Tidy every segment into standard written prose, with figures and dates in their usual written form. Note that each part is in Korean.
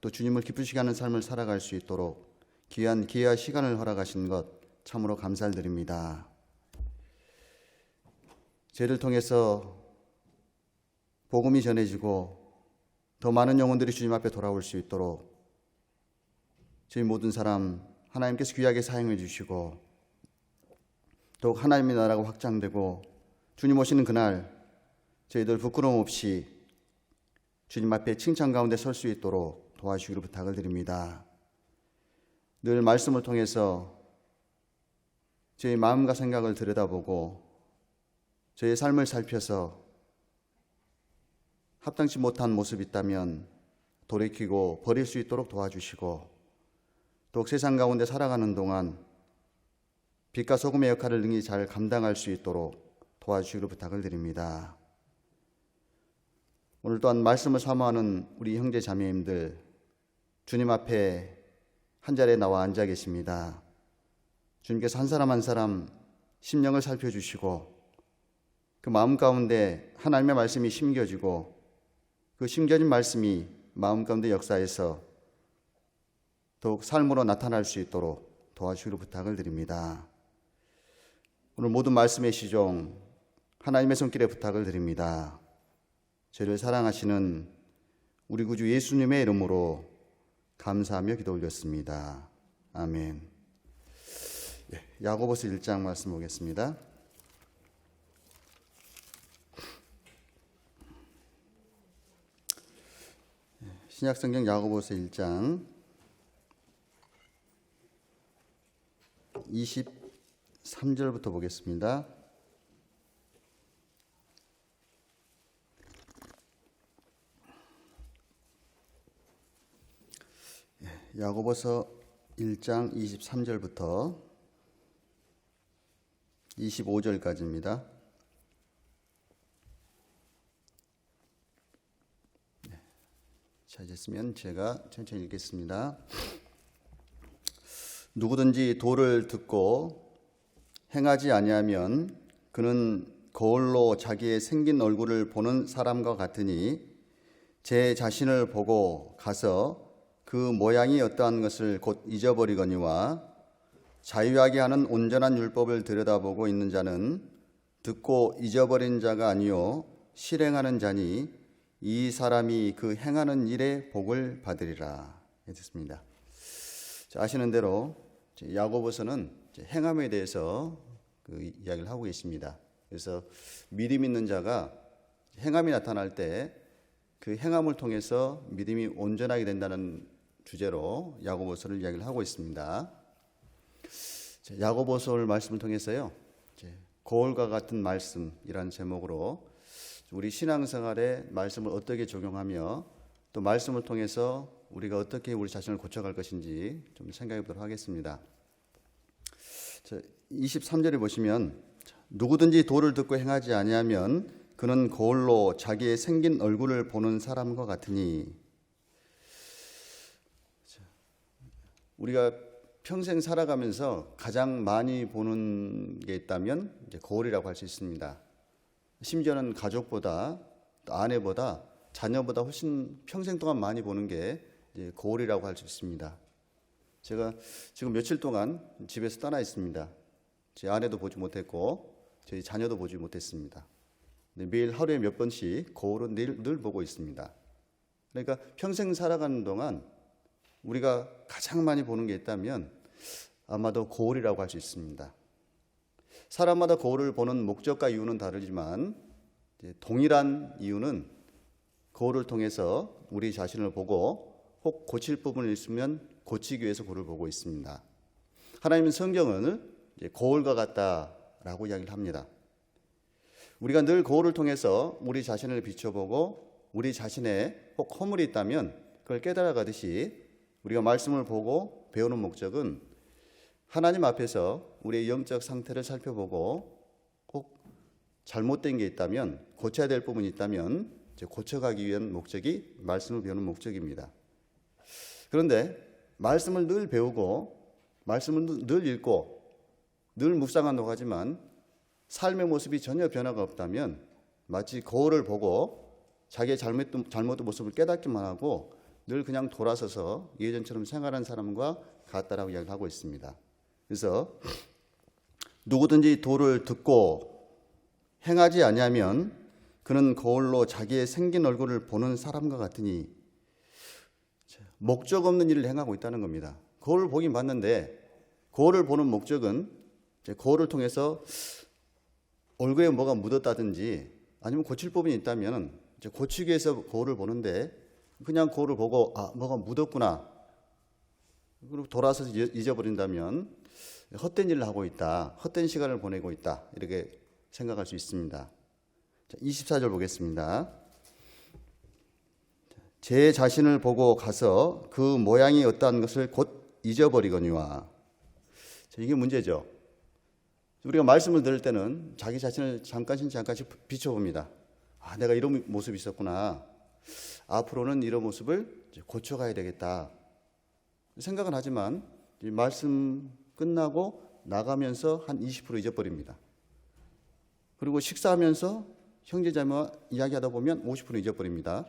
또 주님을 기쁘시게 하는 삶을 살아갈 수 있도록 귀한 기회와 시간을 허락하신 것 참으로 감사를 드립니다. 저희를 통해서 복음이 전해지고 더 많은 영혼들이 주님 앞에 돌아올 수 있도록 저희 모든 사람 하나님께서 귀하게 사용해 주시고 더욱 하나님의 나라가 확장되고 주님 오시는 그날 저희들 부끄러움 없이 주님 앞에 칭찬 가운데 설 수 있도록 도와주시기를 부탁을 드립니다. 늘 말씀을 통해서 저희 마음과 생각을 들여다보고 저희의 삶을 살펴서 합당치 못한 모습이 있다면 돌이키고 버릴 수 있도록 도와주시고 또 세상 가운데 살아가는 동안 빛과 소금의 역할을 능히 잘 감당할 수 있도록 도와주시기를 부탁을 드립니다. 오늘 또한 말씀을 사모하는 우리 형제 자매님들 주님 앞에 한 자리에 나와 앉아 계십니다. 주님께서 한 사람 한 사람 심령을 살펴주시고 그 마음 가운데 하나님의 말씀이 심겨지고 그 심겨진 말씀이 마음 가운데 역사해서 더욱 삶으로 나타날 수 있도록 도와주시기를 부탁을 드립니다. 오늘 모든 말씀의 시종 하나님의 손길에 부탁을 드립니다. 저희를 사랑하시는 우리 구주 예수님의 이름으로 감사하며 기도 올렸습니다. 아멘. 야고보서 1장 말씀 보겠습니다. 신약성경 야고보서 1장 23절부터 보겠습니다. 야고보서 1장 23절부터 25절까지입니다. 찾으셨으면 제가 천천히 읽겠습니다. 누구든지 도를 듣고 행하지 아니하면 그는 거울로 자기의 생긴 얼굴을 보는 사람과 같으니 제 자신을 보고 가서 그 모양이 어떠한 것을 곧 잊어버리거니와 자유하게 하는 온전한 율법을 들여다보고 있는 자는 듣고 잊어버린 자가 아니요 실행하는 자니 이 사람이 그 행하는 일에 복을 받으리라. 했습니다. 아시는 대로 야고보서는 행함에 대해서 그 이야기를 하고 계십니다. 그래서 믿음 있는 자가 행함이 나타날 때 그 행함을 통해서 믿음이 온전하게 된다는 주제로 야고보서를 이야기를 하고 있습니다. 야고보서를 말씀을 통해서요, 거울과 같은 말씀이라는 제목으로 우리 신앙생활에 말씀을 어떻게 적용하며 또 말씀을 통해서 우리가 어떻게 우리 자신을 고쳐갈 것인지 좀 생각해 보도록 하겠습니다. 23절에 보시면 누구든지 도를 듣고 행하지 아니하면 그는 거울로 자기의 생긴 얼굴을 보는 사람과 같으니, 우리가 평생 살아가면서 가장 많이 보는 게 있다면 이제 거울이라고 할 수 있습니다. 심지어는 가족보다 또 아내보다 자녀보다 훨씬 평생 동안 많이 보는 게 이제 거울이라고 할 수 있습니다. 제가 지금 며칠 동안 집에서 떠나 있습니다. 제 아내도 보지 못했고 저희 자녀도 보지 못했습니다. 매일 하루에 몇 번씩 거울은 늘 보고 있습니다. 그러니까 평생 살아가는 동안 우리가 가장 많이 보는 게 있다면 아마도 거울이라고 할 수 있습니다. 사람마다 거울을 보는 목적과 이유는 다르지만 동일한 이유는 거울을 통해서 우리 자신을 보고 혹 고칠 부분이 있으면 고치기 위해서 거울을 보고 있습니다. 하나님은 성경을 거울과 같다라고 이야기를 합니다. 우리가 늘 거울을 통해서 우리 자신을 비춰보고 우리 자신의 혹 허물이 있다면 그걸 깨달아가듯이 우리가 말씀을 보고 배우는 목적은 하나님 앞에서 우리의 영적 상태를 살펴보고 혹 잘못된 게 있다면 고쳐야 될 부분이 있다면 고쳐가기 위한 목적이 말씀을 배우는 목적입니다. 그런데 말씀을 늘 배우고 말씀을 늘 읽고 늘 묵상한다고 하지만 삶의 모습이 전혀 변화가 없다면 마치 거울을 보고 자기의 잘못된 모습을 깨닫기만 하고 늘 그냥 돌아서서 예전처럼 생활하는 사람과 같다라고 이야기하고 있습니다. 그래서 누구든지 도를 듣고 행하지 아니하면 그는 거울로 자기의 생긴 얼굴을 보는 사람과 같으니, 목적 없는 일을 행하고 있다는 겁니다. 거울을 보긴 봤는데 거울을 보는 목적은 거울을 통해서 얼굴에 뭐가 묻었다든지 아니면 고칠 부분이 있다면 고치기 위해서 거울을 보는데, 그냥 거울을 보고 뭐가 묻었구나 그리고 돌아서서 잊어버린다면 헛된 일을 하고 있다, 헛된 시간을 보내고 있다, 이렇게 생각할 수 있습니다. 24절 보겠습니다. 제 자신을 보고 가서 그 모양이 어떠한 것을 곧 잊어버리거니와. 이게 문제죠. 우리가 말씀을 들을 때는 자기 자신을 잠깐씩 비춰봅니다. 내가 이런 모습이 있었구나, 앞으로는 이런 모습을 고쳐가야 되겠다 생각은 하지만 말씀 끝나고 나가면서 한 20% 잊어버립니다. 그리고 식사하면서 형제자매와 이야기하다 보면 50% 잊어버립니다.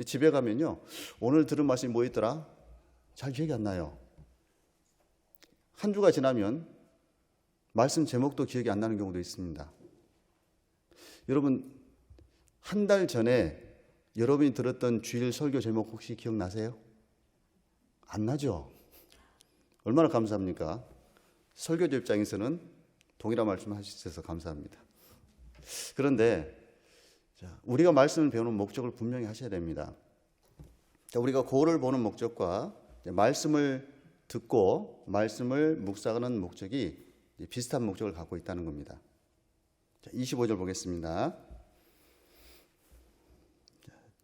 집에 가면요, 오늘 들은 말씀이 뭐였더라? 잘 기억이 안 나요. 한 주가 지나면 말씀 제목도 기억이 안 나는 경우도 있습니다. 여러분, 한 달 전에 여러분이 들었던 주일 설교 제목 혹시 기억나세요? 안 나죠? 얼마나 감사합니까? 설교자 입장에서는 동일한 말씀을 하실 수 있어서 감사합니다. 그런데 우리가 말씀을 배우는 목적을 분명히 하셔야 됩니다. 우리가 거울을 보는 목적과 말씀을 듣고 말씀을 묵상하는 목적이 비슷한 목적을 갖고 있다는 겁니다. 25절 보겠습니다.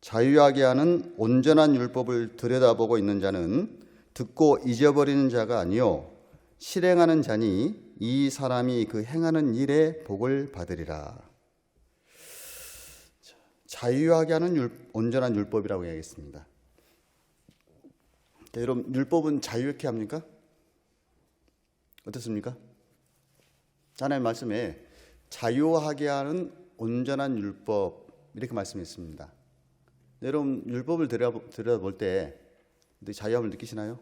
자유하게 하는 온전한 율법을 들여다보고 있는 자는 듣고 잊어버리는 자가 아니요 실행하는 자니 이 사람이 그 행하는 일에 복을 받으리라. 자유하게 하는 온전한 율법이라고 해야겠습니다. 여러분, 율법은 자유롭게 합니까? 어떻습니까? 하나님의 말씀에 자유하게 하는 온전한 율법, 이렇게 말씀했습니다. 여러분, 율법을 들여다볼 때 자유함을 느끼시나요?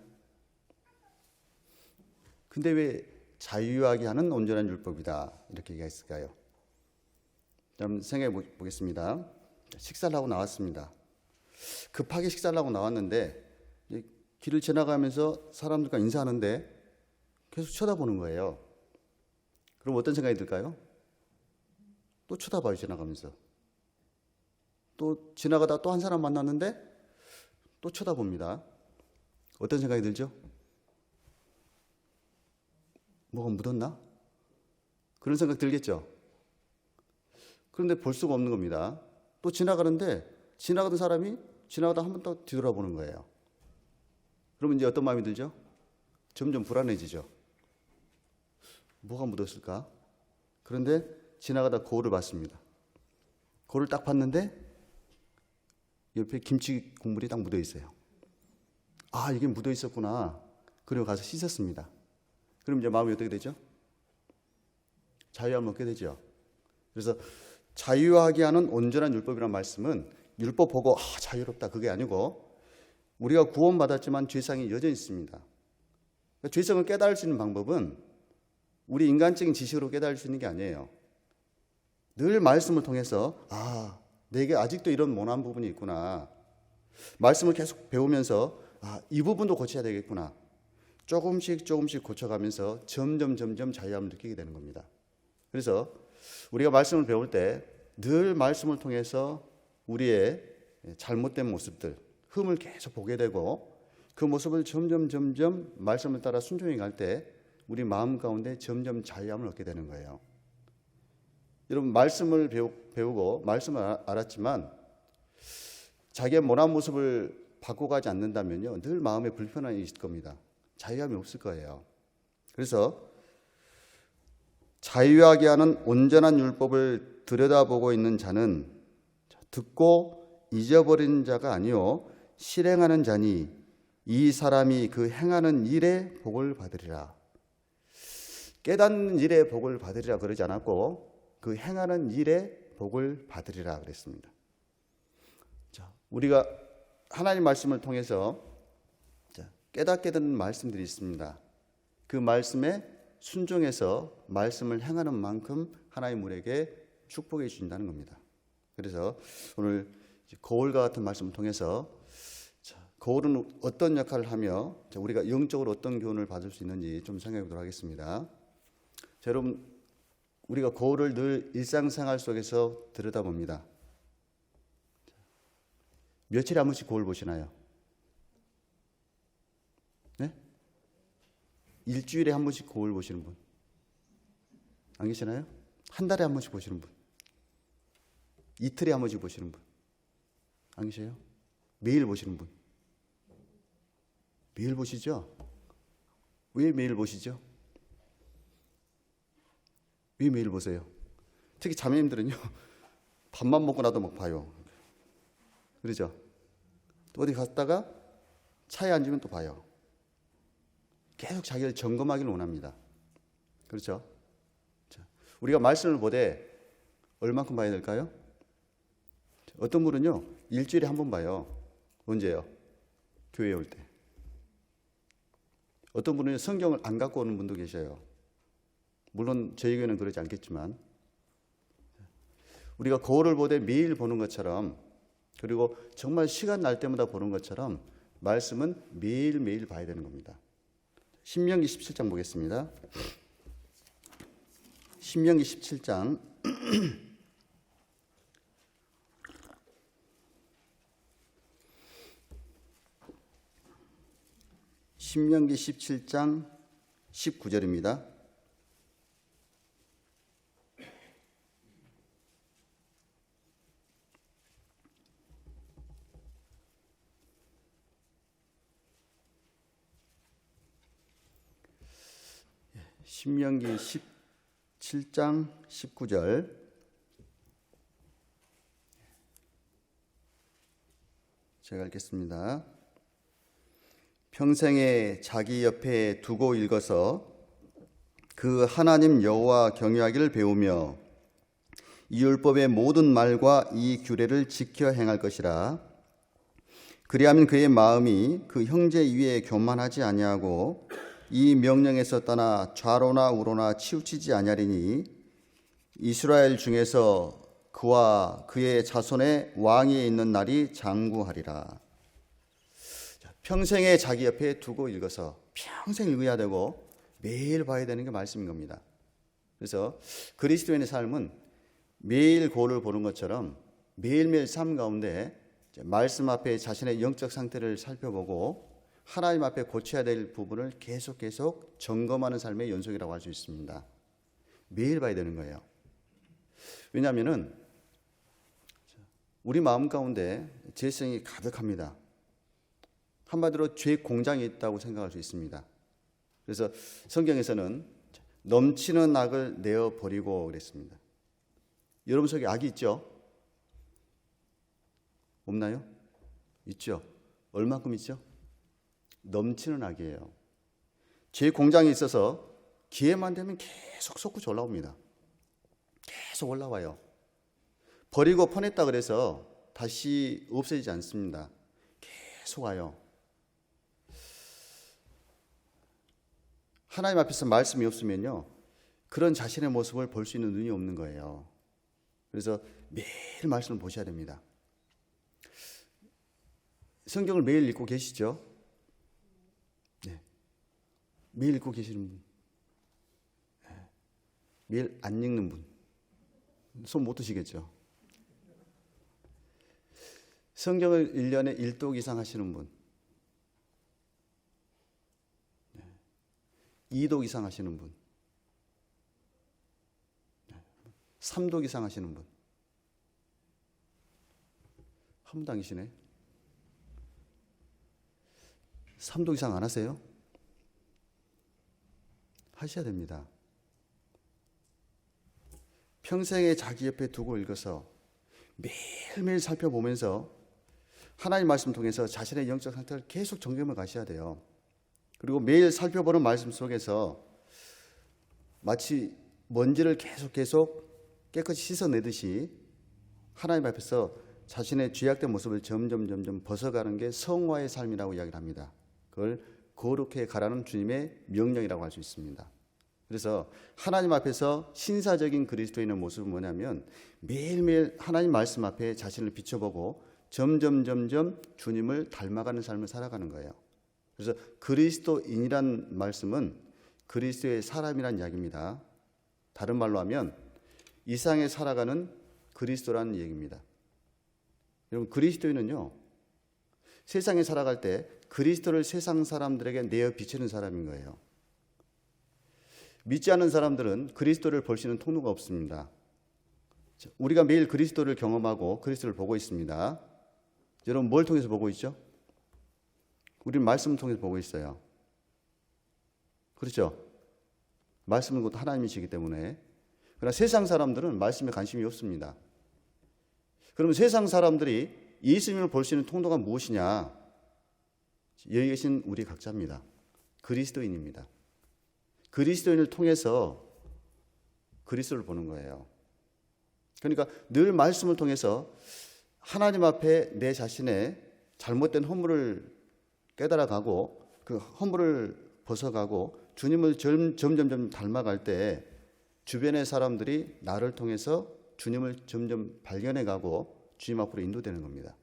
근데 왜 자유하게 하는 온전한 율법이다 이렇게 얘기했을까요? 여러분, 생각해 보겠습니다. 식사를 하고 나왔습니다. 급하게 식사를 하고 나왔는데 길을 지나가면서 사람들과 인사하는데 계속 쳐다보는 거예요. 그럼 어떤 생각이 들까요? 또 쳐다봐요. 지나가면서. 또 지나가다 또 한 사람 만났는데 또 쳐다봅니다. 어떤 생각이 들죠? 뭐가 묻었나? 그런 생각 들겠죠? 그런데 볼 수가 없는 겁니다. 또 지나가는데 지나가던 사람이 지나가다 한 번 더 뒤돌아보는 거예요. 그러면 이제 어떤 마음이 들죠? 점점 불안해지죠. 뭐가 묻었을까? 그런데 지나가다 거울을 봤습니다. 거울을 딱 봤는데 옆에 김치 국물이 딱 묻어 있어요. 이게 묻어 있었구나. 그리고 가서 씻었습니다. 그럼 이제 마음이 어떻게 되죠? 자유함을 얻게 되죠. 그래서 자유하게 하는 온전한 율법이라는 말씀은 율법 보고 자유롭다 그게 아니고, 우리가 구원받았지만 죄성이 여전히 있습니다. 그러니까 죄성을 깨달을 수 있는 방법은 우리 인간적인 지식으로 깨달을 수 있는 게 아니에요. 늘 말씀을 통해서 내게 아직도 이런 모난 부분이 있구나. 말씀을 계속 배우면서 이 부분도 고쳐야 되겠구나. 조금씩 고쳐가면서 점점 자유함을 느끼게 되는 겁니다. 그래서 우리가 말씀을 배울 때 늘 말씀을 통해서 우리의 잘못된 모습들, 흠을 계속 보게 되고, 그 모습을 점점 말씀을 따라 순종해 갈 때 우리 마음 가운데 점점 자유함을 얻게 되는 거예요. 여러분, 말씀을 배우고 말씀을 알았지만 자기의 모난 모습을 바꿔가지 않는다면요, 늘 마음에 불편함이 있을 겁니다. 자유함이 없을 거예요. 그래서 자유하게 하는 온전한 율법을 들여다보고 있는 자는 듣고 잊어버리는 자가 아니요 실행하는 자니 이 사람이 그 행하는 일에 복을 받으리라. 깨닫는 일에 복을 받으리라 그러지 않았고 그 행하는 일에 복을 받으리라 그랬습니다. 우리가 하나님 말씀을 통해서 깨닫게 되는 말씀들이 있습니다. 그 말씀에 순종해서 말씀을 행하는 만큼 하나님 우리에게 축복해 주신다는 겁니다. 그래서 오늘 거울과 같은 말씀을 통해서 거울은 어떤 역할을 하며 우리가 영적으로 어떤 교훈을 받을 수 있는지 좀 생각해 보도록 하겠습니다. 자, 여러분, 우리가 거울을 늘 일상생활 속에서 들여다봅니다. 며칠에 한 번씩 거울 보시나요? 네? 일주일에 한 번씩 거울 보시는 분? 안 계시나요? 한 달에 한 번씩 보시는 분? 이틀에 한 번씩 보시는 분? 안 계세요? 매일 보시는 분? 매일 보시죠? 왜 매일 보시죠? 왜 매일 보세요? 특히 자매님들은요, 밥만 먹고 나도 막 봐요. 그러죠? 또 어디 갔다가 차에 앉으면 또 봐요. 계속 자기를 점검하기를 원합니다. 그렇죠? 자, 우리가 말씀을 보되 얼만큼 봐야 될까요? 어떤 분은요, 일주일에 한 번 봐요. 언제요? 교회에 올 때. 어떤 분은 성경을 안 갖고 오는 분도 계셔요. 물론 저희 교회는 그러지 않겠지만, 우리가 거울을 보되 매일 보는 것처럼, 그리고 정말 시간 날 때마다 보는 것처럼 말씀은 매일매일 봐야 되는 겁니다. 신명기 17장 보겠습니다. 신명기 17장 신명기 17장 19절입니다. 신명기 17장 19절 제가 읽겠습니다. 평생에 자기 옆에 두고 읽어서 그 하나님 여호와 경외하기를 배우며 이 율법의 모든 말과 이 규례를 지켜 행할 것이라. 그리하면 그의 마음이 그 형제 위에 교만하지 아니하고 이 명령에서 떠나 좌로나 우로나 치우치지 아니하리니 이스라엘 중에서 그와 그의 자손의 왕위에 있는 날이 장구하리라. 평생에 자기 옆에 두고 읽어서 평생 읽어야 되고 매일 봐야 되는 게 말씀인 겁니다. 그래서 그리스도인의 삶은 매일 거울을 보는 것처럼 매일매일 삶 가운데 말씀 앞에 자신의 영적 상태를 살펴보고 하나님 앞에 고쳐야 될 부분을 계속 점검하는 삶의 연속이라고 할 수 있습니다. 매일 봐야 되는 거예요. 왜냐하면 우리 마음 가운데 죄성이 가득합니다. 한마디로 죄 공장이 있다고 생각할 수 있습니다. 그래서 성경에서는 넘치는 악을 내어버리고 그랬습니다. 여러분 속에 악이 있죠? 없나요? 있죠. 얼마큼 있죠? 넘치는 악이에요. 죄 공장이 있어서 기회만 되면 계속 솟구쳐 올라옵니다. 계속 올라와요. 버리고 퍼냈다 그래서 다시 없어지지 않습니다. 계속 와요. 하나님 앞에서 말씀이 없으면요, 그런 자신의 모습을 볼 수 있는 눈이 없는 거예요. 그래서 매일 말씀을 보셔야 됩니다. 성경을 매일 읽고 계시죠? 네. 매일 읽고 계시는 분, 네. 매일 안 읽는 분, 손 못 드시겠죠? 성경을 1년에 1독 이상 하시는 분, 2독 이상 하시는 분, 3독 이상 하시는 분, 한 분도 안 계시네. 3독 이상 안 하세요? 하셔야 됩니다. 평생에 자기 옆에 두고 읽어서 매일매일 살펴보면서 하나님 말씀 통해서 자신의 영적 상태를 계속 점검해 가셔야 돼요. 그리고 매일 살펴보는 말씀 속에서 마치 먼지를 계속 깨끗이 씻어내듯이 하나님 앞에서 자신의 죄악된 모습을 점점 벗어가는 게 성화의 삶이라고 이야기를 합니다. 그걸 거룩해 가라는 주님의 명령이라고 할 수 있습니다. 그래서 하나님 앞에서 신사적인 그리스도인의 모습은 뭐냐면 매일매일 하나님 말씀 앞에 자신을 비춰보고 점점 주님을 닮아가는 삶을 살아가는 거예요. 그래서 그리스도인이란 말씀은 그리스도의 사람이란 이야기입니다. 다른 말로 하면 이 세상에 살아가는 그리스도라는 얘기입니다. 여러분, 그리스도인은요, 세상에 살아갈 때 그리스도를 세상 사람들에게 내어 비추는 사람인 거예요. 믿지 않는 사람들은 그리스도를 볼 수 있는 통로가 없습니다. 우리가 매일 그리스도를 경험하고 그리스도를 보고 있습니다. 여러분, 뭘 통해서 보고 있죠? 우리는 말씀을 통해서 보고 있어요. 그렇죠? 말씀은 곧 하나님이시기 때문에. 그러나 세상 사람들은 말씀에 관심이 없습니다. 그러면 세상 사람들이 예수님을 볼 수 있는 통로가 무엇이냐? 여기 계신 우리 각자입니다. 그리스도인입니다. 그리스도인을 통해서 그리스도를 보는 거예요. 그러니까 늘 말씀을 통해서 하나님 앞에 내 자신의 잘못된 허물을 깨달아가고 그 허물을 벗어가고 주님을 점점 닮아갈 때 주변의 사람들이 나를 통해서 주님을 점점 발견해가고 주님 앞으로 인도되는 겁니다.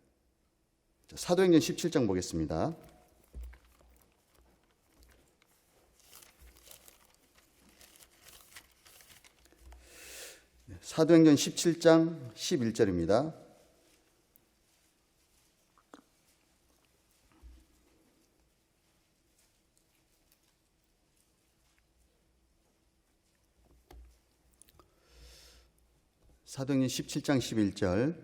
사도행전 17장 보겠습니다. 사도행전 17장 11절입니다. 사도행전 17장 11절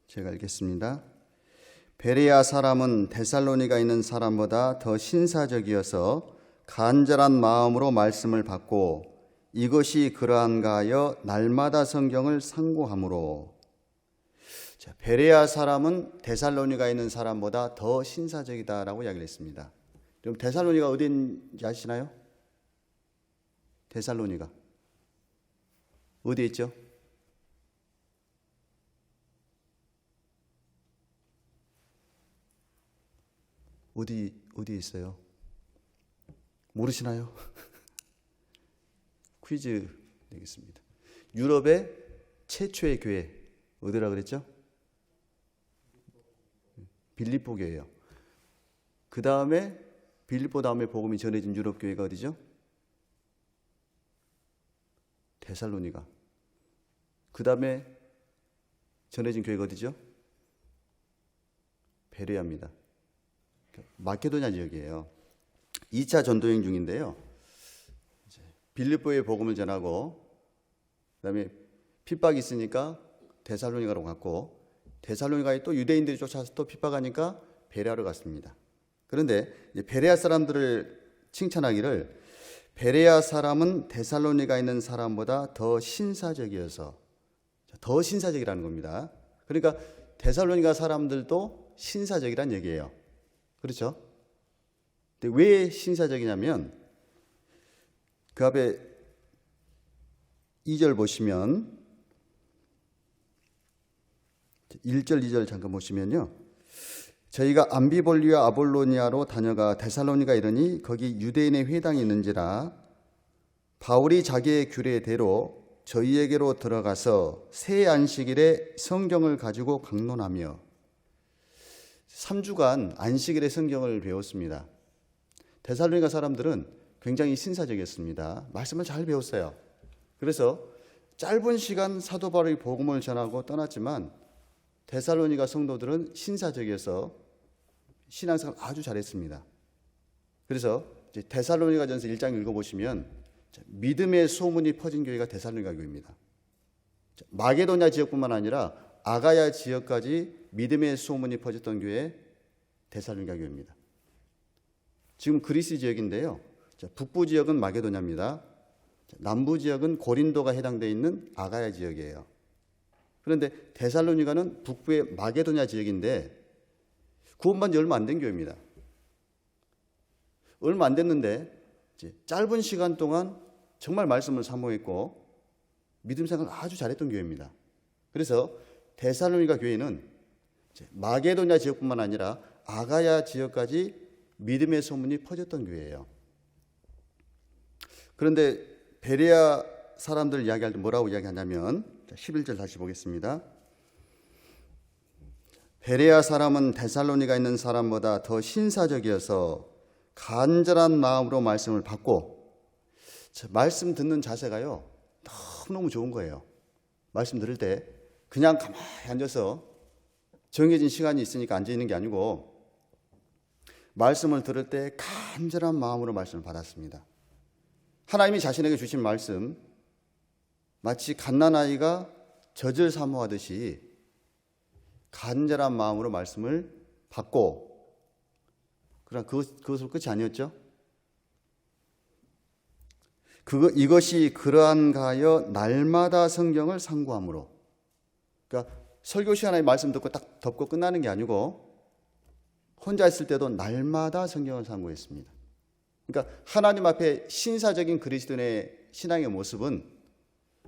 제가 읽겠습니다. 베레아 사람은 데살로니가 있는 사람보다 더 신사적이어서 간절한 마음으로 말씀을 받고 이것이 그러한가 하여 날마다 성경을 상고하므로. 자, 베레아 사람은 데살로니가 있는 사람보다 더 신사적이다라고 이야기를 했습니다. 그럼 데살로니가 어디인지 아시나요? 데살로니가 어디에 있죠? 어디에 있어요? 모르시나요? 퀴즈 내겠습니다. 유럽의 최초의 교회 어디라 그랬죠? 빌립보 교회예요. 그 다음에 빌립보 다음에 복음이 전해진 유럽 교회가 어디죠? 데살로니가. 그 다음에 전해진 교회가 어디죠? 베레아입니다. 마케도냐 지역이에요. 2차 전도여행 중인데요. 빌립보에 복음을 전하고 그다음에 핍박이 있으니까 데살로니가로 갔고 데살로니가에 또 유대인들이 쫓아서 또 핍박하니까 베레아로 갔습니다. 그런데 베레아 사람들을 칭찬하기를 베레아 사람은 데살로니가 있는 사람보다 더 신사적이어서, 더 신사적이라는 겁니다. 그러니까 데살로니가 사람들도 신사적이란 얘기예요. 그렇죠? 근데 왜 신사적이냐면 그 앞에 2절 보시면 1절 2절 잠깐 보시면요. 저희가 암비볼리와 아볼로니아로 다녀가 데살로니가 이르니 거기 유대인의 회당이 있는지라 바울이 자기의 규례대로 저희에게로 들어가서 새 안식일에 성경을 가지고 강론하며 3주간 안식일에 성경을 배웠습니다. 데살로니가 사람들은 굉장히 신사적이었습니다. 말씀을 잘 배웠어요. 그래서 짧은 시간 사도 바울이 복음을 전하고 떠났지만 데살로니가 성도들은 신사적이어서 신앙생활 아주 잘했습니다. 그래서 이제 데살로니가전서 1장 읽어보시면 믿음의 소문이 퍼진 교회가 데살로니가 교회입니다. 마게도냐 지역뿐만 아니라 아가야 지역까지 믿음의 소문이 퍼졌던 교회 데살로니가 교회입니다. 지금 그리스 지역인데요. 북부 지역은 마게도냐입니다. 남부 지역은 고린도가 해당되어 있는 아가야 지역이에요. 그런데 데살로니가는 북부의 마게도냐 지역인데 구원받은 지 얼마 안 된 교회입니다. 얼마 안 됐는데 짧은 시간 동안 정말 말씀을 사모했고 믿음 생활을 아주 잘했던 교회입니다. 그래서 데살로니가 교회는 마게도냐 지역뿐만 아니라 아가야 지역까지 믿음의 소문이 퍼졌던 교회예요. 그런데 베레아 사람들 이야기할 때 뭐라고 이야기하냐면 11절 다시 보겠습니다. 베레아 사람은 데살로니가 있는 사람보다 더 신사적이어서 간절한 마음으로 말씀을 받고, 말씀 듣는 자세가요 너무너무 좋은 거예요. 말씀 들을 때 그냥 가만히 앉아서 정해진 시간이 있으니까 앉아 있는 게 아니고 말씀을 들을 때 간절한 마음으로 말씀을 받았습니다. 하나님이 자신에게 주신 말씀, 마치 갓난아이가 젖을 사모하듯이 간절한 마음으로 말씀을 받고, 그러나 그것으로 끝이 아니었죠. 이것이 그러한가 하여 날마다 성경을 상고함으로, 그러니까 설교 시간에 말씀 듣고 딱 덮고 끝나는 게 아니고 혼자 있을 때도 날마다 성경을 상고했습니다. 그러니까 하나님 앞에 신사적인 그리스도인의 신앙의 모습은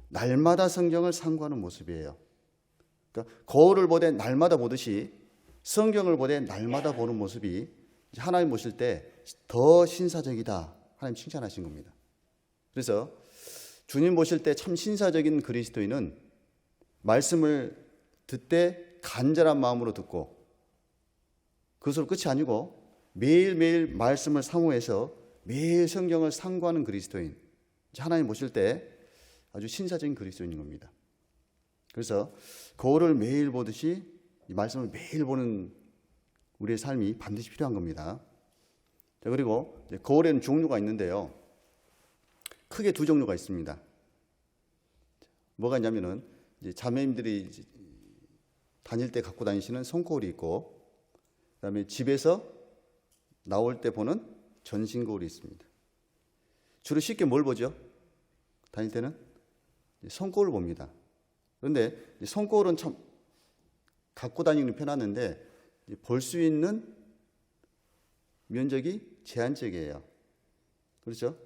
날마다 성경을 상고하는 모습이에요. 그러니까 거울을 보되 날마다 보듯이 성경을 보되 날마다 보는 모습이 하나님 보실 때 더 신사적이다, 하나님 칭찬하신 겁니다. 그래서 주님 보실 때 참 신사적인 그리스도인은 말씀을 듣되 간절한 마음으로 듣고, 그것으로 끝이 아니고 매일매일 말씀을 사모해서 매일 성경을 상고하는 그리스도인, 하나님 보실 때 아주 신사적인 그리스도인인 겁니다. 그래서 거울을 매일 보듯이 이 말씀을 매일 보는 우리의 삶이 반드시 필요한 겁니다. 자, 그리고 거울에는 종류가 있는데요, 크게 두 종류가 있습니다. 뭐가 있냐면은 이제 자매님들이 다닐 때 갖고 다니시는 손거울이 있고, 그다음에 집에서 나올 때 보는 전신거울이 있습니다. 주로 쉽게 뭘 보죠? 다닐 때는 손거울을 봅니다. 그런데 손거울은 참 갖고 다니는 편하는데 볼 수 있는 면적이 제한적이에요. 그렇죠?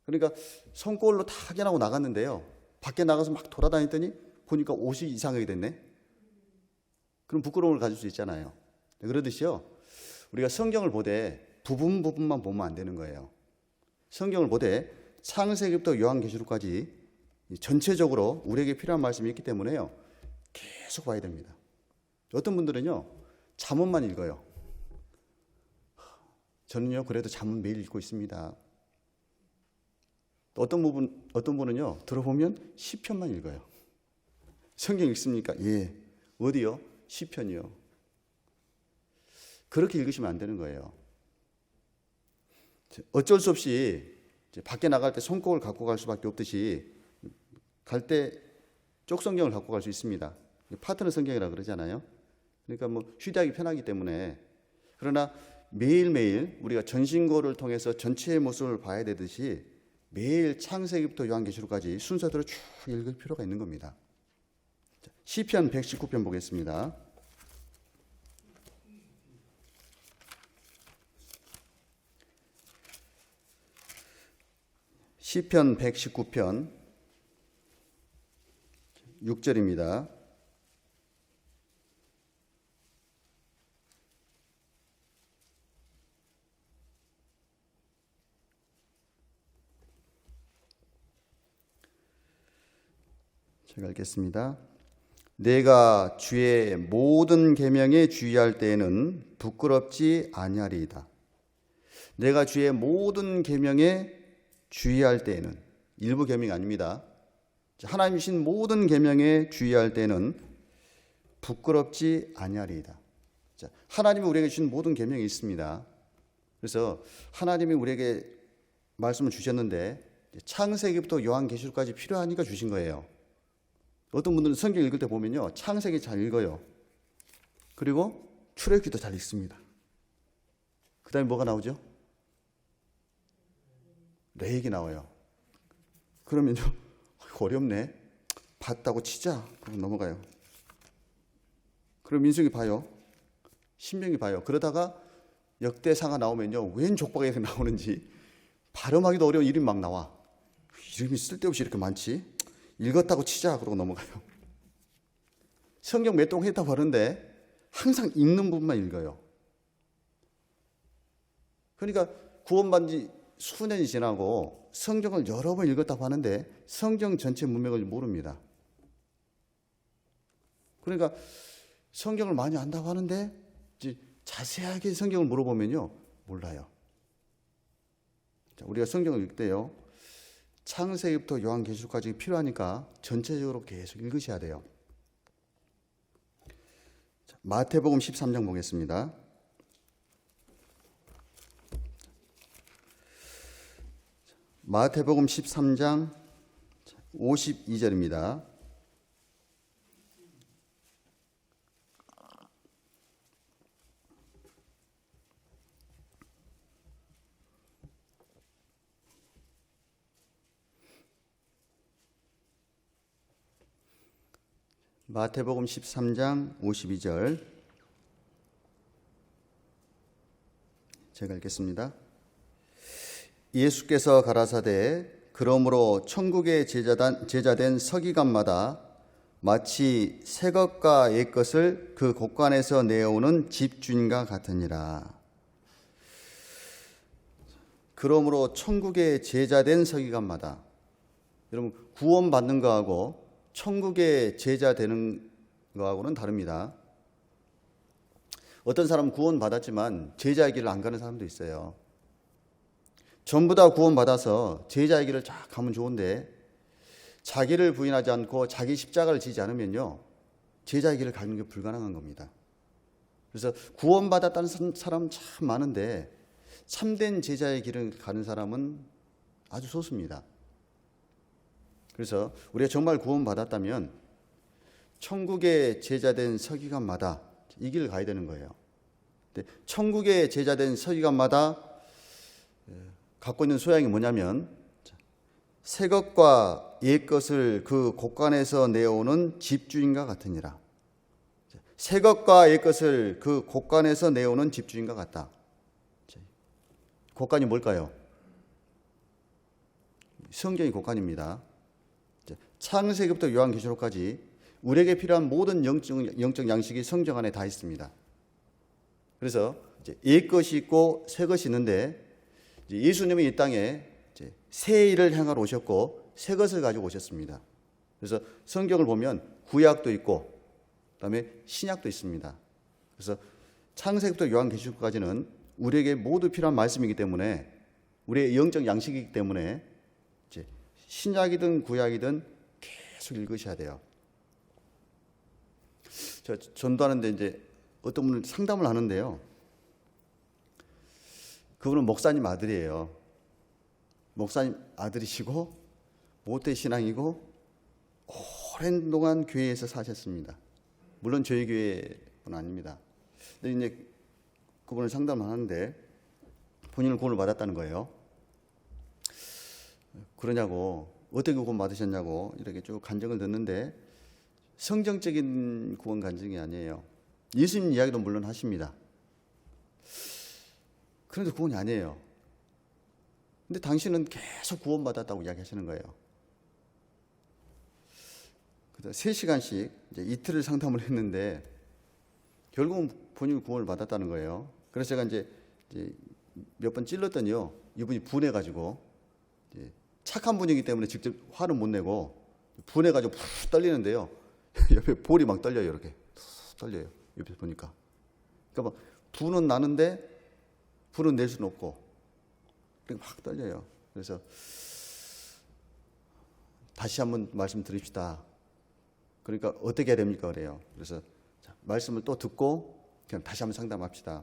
그러니까 손거울로 다 확인하고 나갔는데요, 밖에 나가서 막 돌아다녔더니 보니까 옷이 이상하게 됐네. 그럼 부끄러움을 가질 수 있잖아요. 그러듯이요, 우리가 성경을 보되 부분만 보면 안 되는 거예요. 성경을 보되 창세기부터 요한계시록까지 전체적으로 우리에게 필요한 말씀이 있기 때문에요, 계속 봐야 됩니다. 어떤 분들은요 잠언만 읽어요. 저는요 그래도 잠언 매일 읽고 있습니다. 어떤 분은요 들어보면 시편만 읽어요. 성경 읽습니까? 예. 어디요? 시편이요. 그렇게 읽으시면 안 되는 거예요. 어쩔 수 없이 밖에 나갈 때 손꼽을 갖고 갈 수밖에 없듯이 갈 때 쪽성경을 갖고 갈 수 있습니다. 파트너 성경이라고 그러잖아요. 그러니까 뭐 휴대하기 편하기 때문에. 그러나 매일매일 우리가 전신거를 통해서 전체의 모습을 봐야 되듯이 매일 창세기부터 요한계시록까지 순서대로 쭉 읽을 필요가 있는 겁니다. 시편 119편 보겠습니다. 시편 119편 6절입니다. 제가 읽겠습니다. 내가 주의 모든 계명에 주의할 때에는 부끄럽지 아니하리이다. 내가 주의 모든 계명에 주의할 때에는, 일부 계명이 아닙니다. 하나님 주신 모든 계명에 주의할 때는 부끄럽지 아니하리이다. 하나님이 우리에게 주신 모든 계명이 있습니다. 그래서 하나님이 우리에게 말씀을 주셨는데 창세기부터 요한계시록까지 필요하니까 주신 거예요. 어떤 분들은 성경 읽을 때 보면요 창세기 잘 읽어요. 그리고 출애굽기도 잘 읽습니다. 그 다음에 뭐가 나오죠? 레위기 나와요. 그러면요 어렵네, 봤다고 치자, 그러고 넘어가요. 그럼 민수기 봐요, 신명기 봐요. 그러다가 역대사가 나오면요 웬 족박에서 나오는지 발음하기도 어려운 이름이 막 나와. 이름이 쓸데없이 이렇게 많지? 읽었다고 치자 그러고 넘어가요. 성경 몇 동 했다고 하는데 항상 읽는 부분만 읽어요. 그러니까 구원받은 지 수년이 지나고 성경을 여러 번 읽었다고 하는데 성경 전체 문맥을 모릅니다. 그러니까 성경을 많이 안다고 하는데 이제 자세하게 성경을 물어보면요, 몰라요. 자, 우리가 성경을 읽을 때요, 창세기부터 요한계시록까지 필요하니까 전체적으로 계속 읽으셔야 돼요. 자, 마태복음 13장 보겠습니다. 마태복음 13장 52절입니다. 마태복음 13장 52절 제가 읽겠습니다. 예수께서 가라사대 그러므로 천국의 제자된 서기관마다 마치 새 것과 옛 것을 그 곳간에서 내어오는 집주인과 같으니라. 그러므로 천국의 제자된 서기관마다, 여러분 구원받는 거하고 천국의 제자 되는 거하고는 다릅니다. 어떤 사람은 구원받았지만 제자의 길을 안 가는 사람도 있어요. 전부 다 구원받아서 제자의 길을 쫙 가면 좋은데 자기를 부인하지 않고 자기 십자가를 지지 않으면요, 제자의 길을 가는 게 불가능한 겁니다. 그래서 구원받았다는 사람 참 많은데 참된 제자의 길을 가는 사람은 아주 소수입니다. 그래서 우리가 정말 구원받았다면 천국의 제자된 서기관마다 이 길을 가야 되는 거예요. 근데 천국의 제자된 서기관마다 갖고 있는 소양이 뭐냐면 새 것과 옛 것을 그 곳간에서 내어오는 집주인과 같으니라. 새 것과 옛 것을 그 곳간에서 내어오는 집주인과 같다. 곳간이 뭘까요? 성경이 곳간입니다. 창세기부터 요한계시록까지 우리에게 필요한 모든 영적 양식이 성경 안에 다 있습니다. 그래서 옛 것이 있고 새 것이 있는데 예수님이 이 땅에 새 일을 행하러 오셨고 새 것을 가지고 오셨습니다. 그래서 성경을 보면 구약도 있고 그다음에 신약도 있습니다. 그래서 창세기부터 요한계시록까지는 우리에게 모두 필요한 말씀이기 때문에, 우리의 영적 양식이기 때문에 신약이든 구약이든 계속 읽으셔야 돼요. 저 전도하는데 이제 어떤 분은 상담을 하는데요, 그분은 목사님 아들이에요. 목사님 아들이시고 모태 신앙이고 오랜 동안 교회에서 사셨습니다. 물론 저희 교회는 아닙니다. 근데 이제 그분을 상담하는데 본인은 구원을 받았다는 거예요. 그러냐고, 어떻게 구원 받으셨냐고 이렇게 쭉 간증을 듣는데 성경적인 구원 간증이 아니에요. 예수님 이야기도 물론 하십니다. 그런데 구원이 아니에요. 근데 당신은 계속 구원받았다고 이야기하시는 거예요. 그래서 3시간씩 이제 이틀을 상담을 했는데 결국은 본인이 구원을 받았다는 거예요. 그래서 제가 이제 몇 번 찔렀더니요, 이분이 분해가지고, 착한 분이기 때문에 직접 화를 못 내고 분해가지고 푹 떨리는데요, 옆에 볼이 막 떨려요. 이렇게 떨려요. 옆에서 보니까. 그러니까 막 분은 나는데 불은 낼 수는 없고 그러니까 막 떨려요. 그래서 다시 한번 말씀드립시다. 그러니까 어떻게 해야 됩니까? 그래요. 그래서 말씀을 또 듣고 그냥 다시 한번 상담합시다.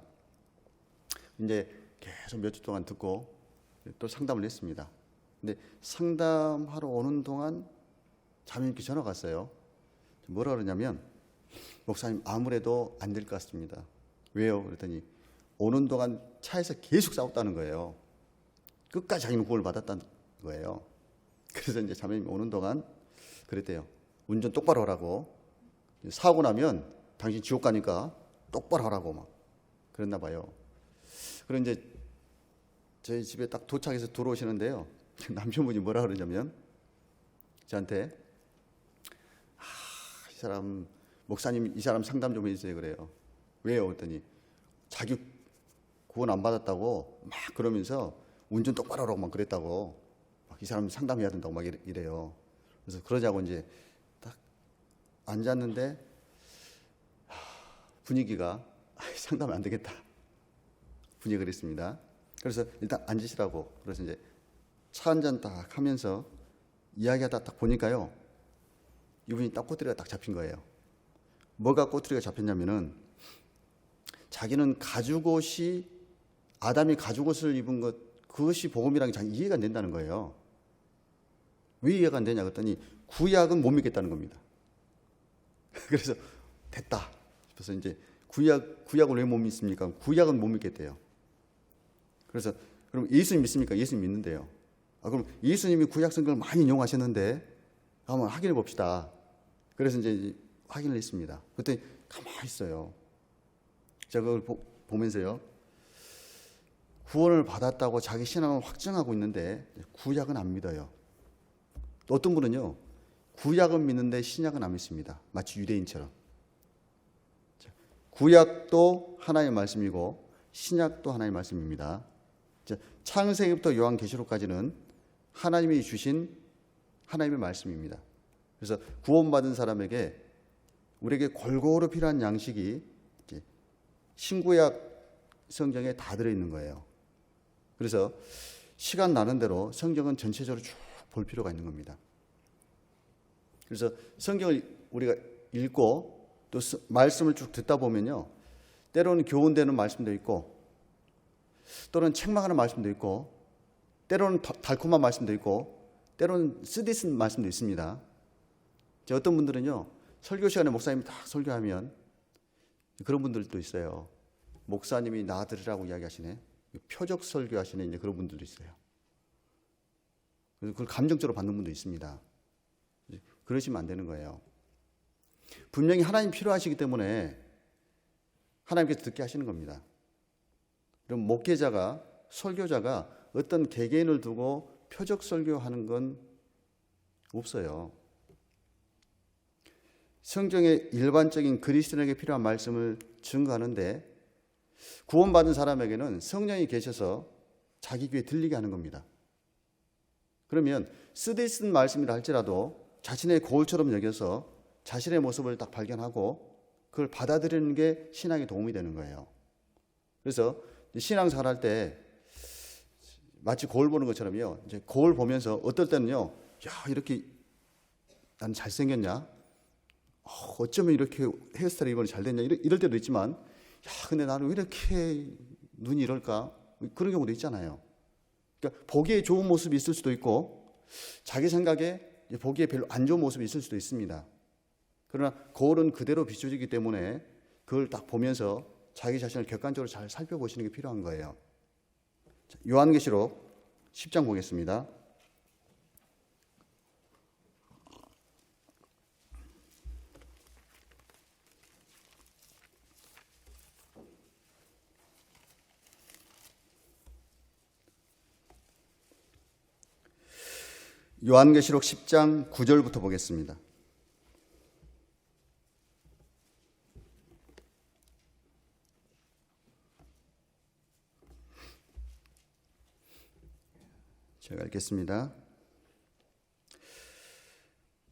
이제 계속 몇 주 동안 듣고 또 상담을 했습니다. 근데 상담하러 오는 동안 자매님께 전화가 왔어요. 뭐라 그러냐면, 목사님 아무래도 안 될 것 같습니다. 왜요? 그랬더니 오는 동안 차에서 계속 싸웠다는 거예요. 끝까지 자기는 구원을 받았다는 거예요. 그래서 이제 자매님이 오는 동안 그랬대요. 운전 똑바로 하라고. 사고 나면 당신 지옥 가니까 똑바로 하라고 막 그랬나 봐요. 그리고 이제 저희 집에 딱 도착해서 들어오시는데요, 남편분이 뭐라 그러냐면 저한테, 사람 목사님 이 사람 상담 좀 해주세요 그래요. 왜요? 그랬더니 자기 구원 안 받았다고 막 그러면서 운전 똑바로 하라고 막 그랬다고 막 이 사람 상담해야 된다고 막 이래요. 그래서 그러자고 이제 딱 앉았는데 분위기가 상담이 안 되겠다 분위기가 그랬습니다. 그래서 일단 앉으시라고. 그래서 이제 차 한잔 딱 하면서 이야기하다 딱 보니까요, 이분이 딱 꼬투리가 딱 잡힌 거예요. 뭐가 꼬투리가 잡혔냐면은 자기는 가죽옷이 아담이 가죽옷을 입은 것 그것이 복음이라는 게 자기 이해가 안 된다는 거예요. 왜 이해가 안 되냐 그랬더니 구약은 못 믿겠다는 겁니다. 그래서 됐다 싶어서 이제 구약을 왜 못 믿습니까? 구약은 못 믿겠대요. 그래서 그럼 예수님 믿습니까? 예수님 믿는데요. 그럼 예수님이 구약 성경을 많이 인용하셨는데 한번 확인해 봅시다. 그래서 이제 확인을 했습니다. 그때 가만히 있어요. 제가 그걸 보면서요, 구원을 받았다고 자기 신앙을 확증하고 있는데 구약은 안 믿어요. 또 어떤 분은요, 구약은 믿는데 신약은 안 믿습니다. 마치 유대인처럼. 구약도 하나의 말씀이고 신약도 하나의 말씀입니다. 창세기부터 요한계시록까지는 하나님이 주신 하나님의 말씀입니다. 그래서 구원받은 사람에게 우리에게 골고루 필요한 양식이 신구약 성경에 다 들어있는 거예요. 그래서 시간 나는 대로 성경은 전체적으로 쭉 볼 필요가 있는 겁니다. 그래서 성경을 우리가 읽고 또 말씀을 쭉 듣다 보면요, 때로는 교훈되는 말씀도 있고 또는 책망하는 말씀도 있고 때로는 달콤한 말씀도 있고 때로는 쓰디쓴 말씀도 있습니다. 어떤 분들은요, 설교 시간에 목사님이 다 설교하면 그런 분들도 있어요. 목사님이 나 들으라고 이야기하시네, 표적 설교하시네, 이제 그런 분들도 있어요. 그래서 그걸 감정적으로 받는 분도 있습니다. 그러시면 안 되는 거예요. 분명히 하나님 필요하시기 때문에 하나님께서 듣게 하시는 겁니다. 그럼 목회자가, 설교자가 어떤 개개인을 두고 표적 설교하는 건 없어요. 성경의 일반적인 그리스도인에게 필요한 말씀을 증거하는데 구원받은 사람에게는 성령이 계셔서 자기 귀에 들리게 하는 겁니다. 그러면 쓰디쓴 말씀이라 할지라도 자신의 거울처럼 여겨서 자신의 모습을 딱 발견하고 그걸 받아들이는 게 신앙에 도움이 되는 거예요. 그래서 신앙생활 할 때 마치 거울 보는 것처럼요, 이제 거울 보면서 어떨 때는요, 야, 이렇게 나는 잘생겼냐? 어쩌면 이렇게 헤어스타일 이번에 잘 됐냐? 이럴 때도 있지만, 야, 근데 나는 왜 이렇게 눈이 이럴까? 그런 경우도 있잖아요. 그러니까 보기에 좋은 모습이 있을 수도 있고 자기 생각에 보기에 별로 안 좋은 모습이 있을 수도 있습니다. 그러나 거울은 그대로 비춰지기 때문에 그걸 딱 보면서 자기 자신을 객관적으로 잘 살펴보시는 게 필요한 거예요. 요한계시록 10장 보겠습니다. 요한계시록 10장 9절부터 보겠습니다. 제가 읽겠습니다.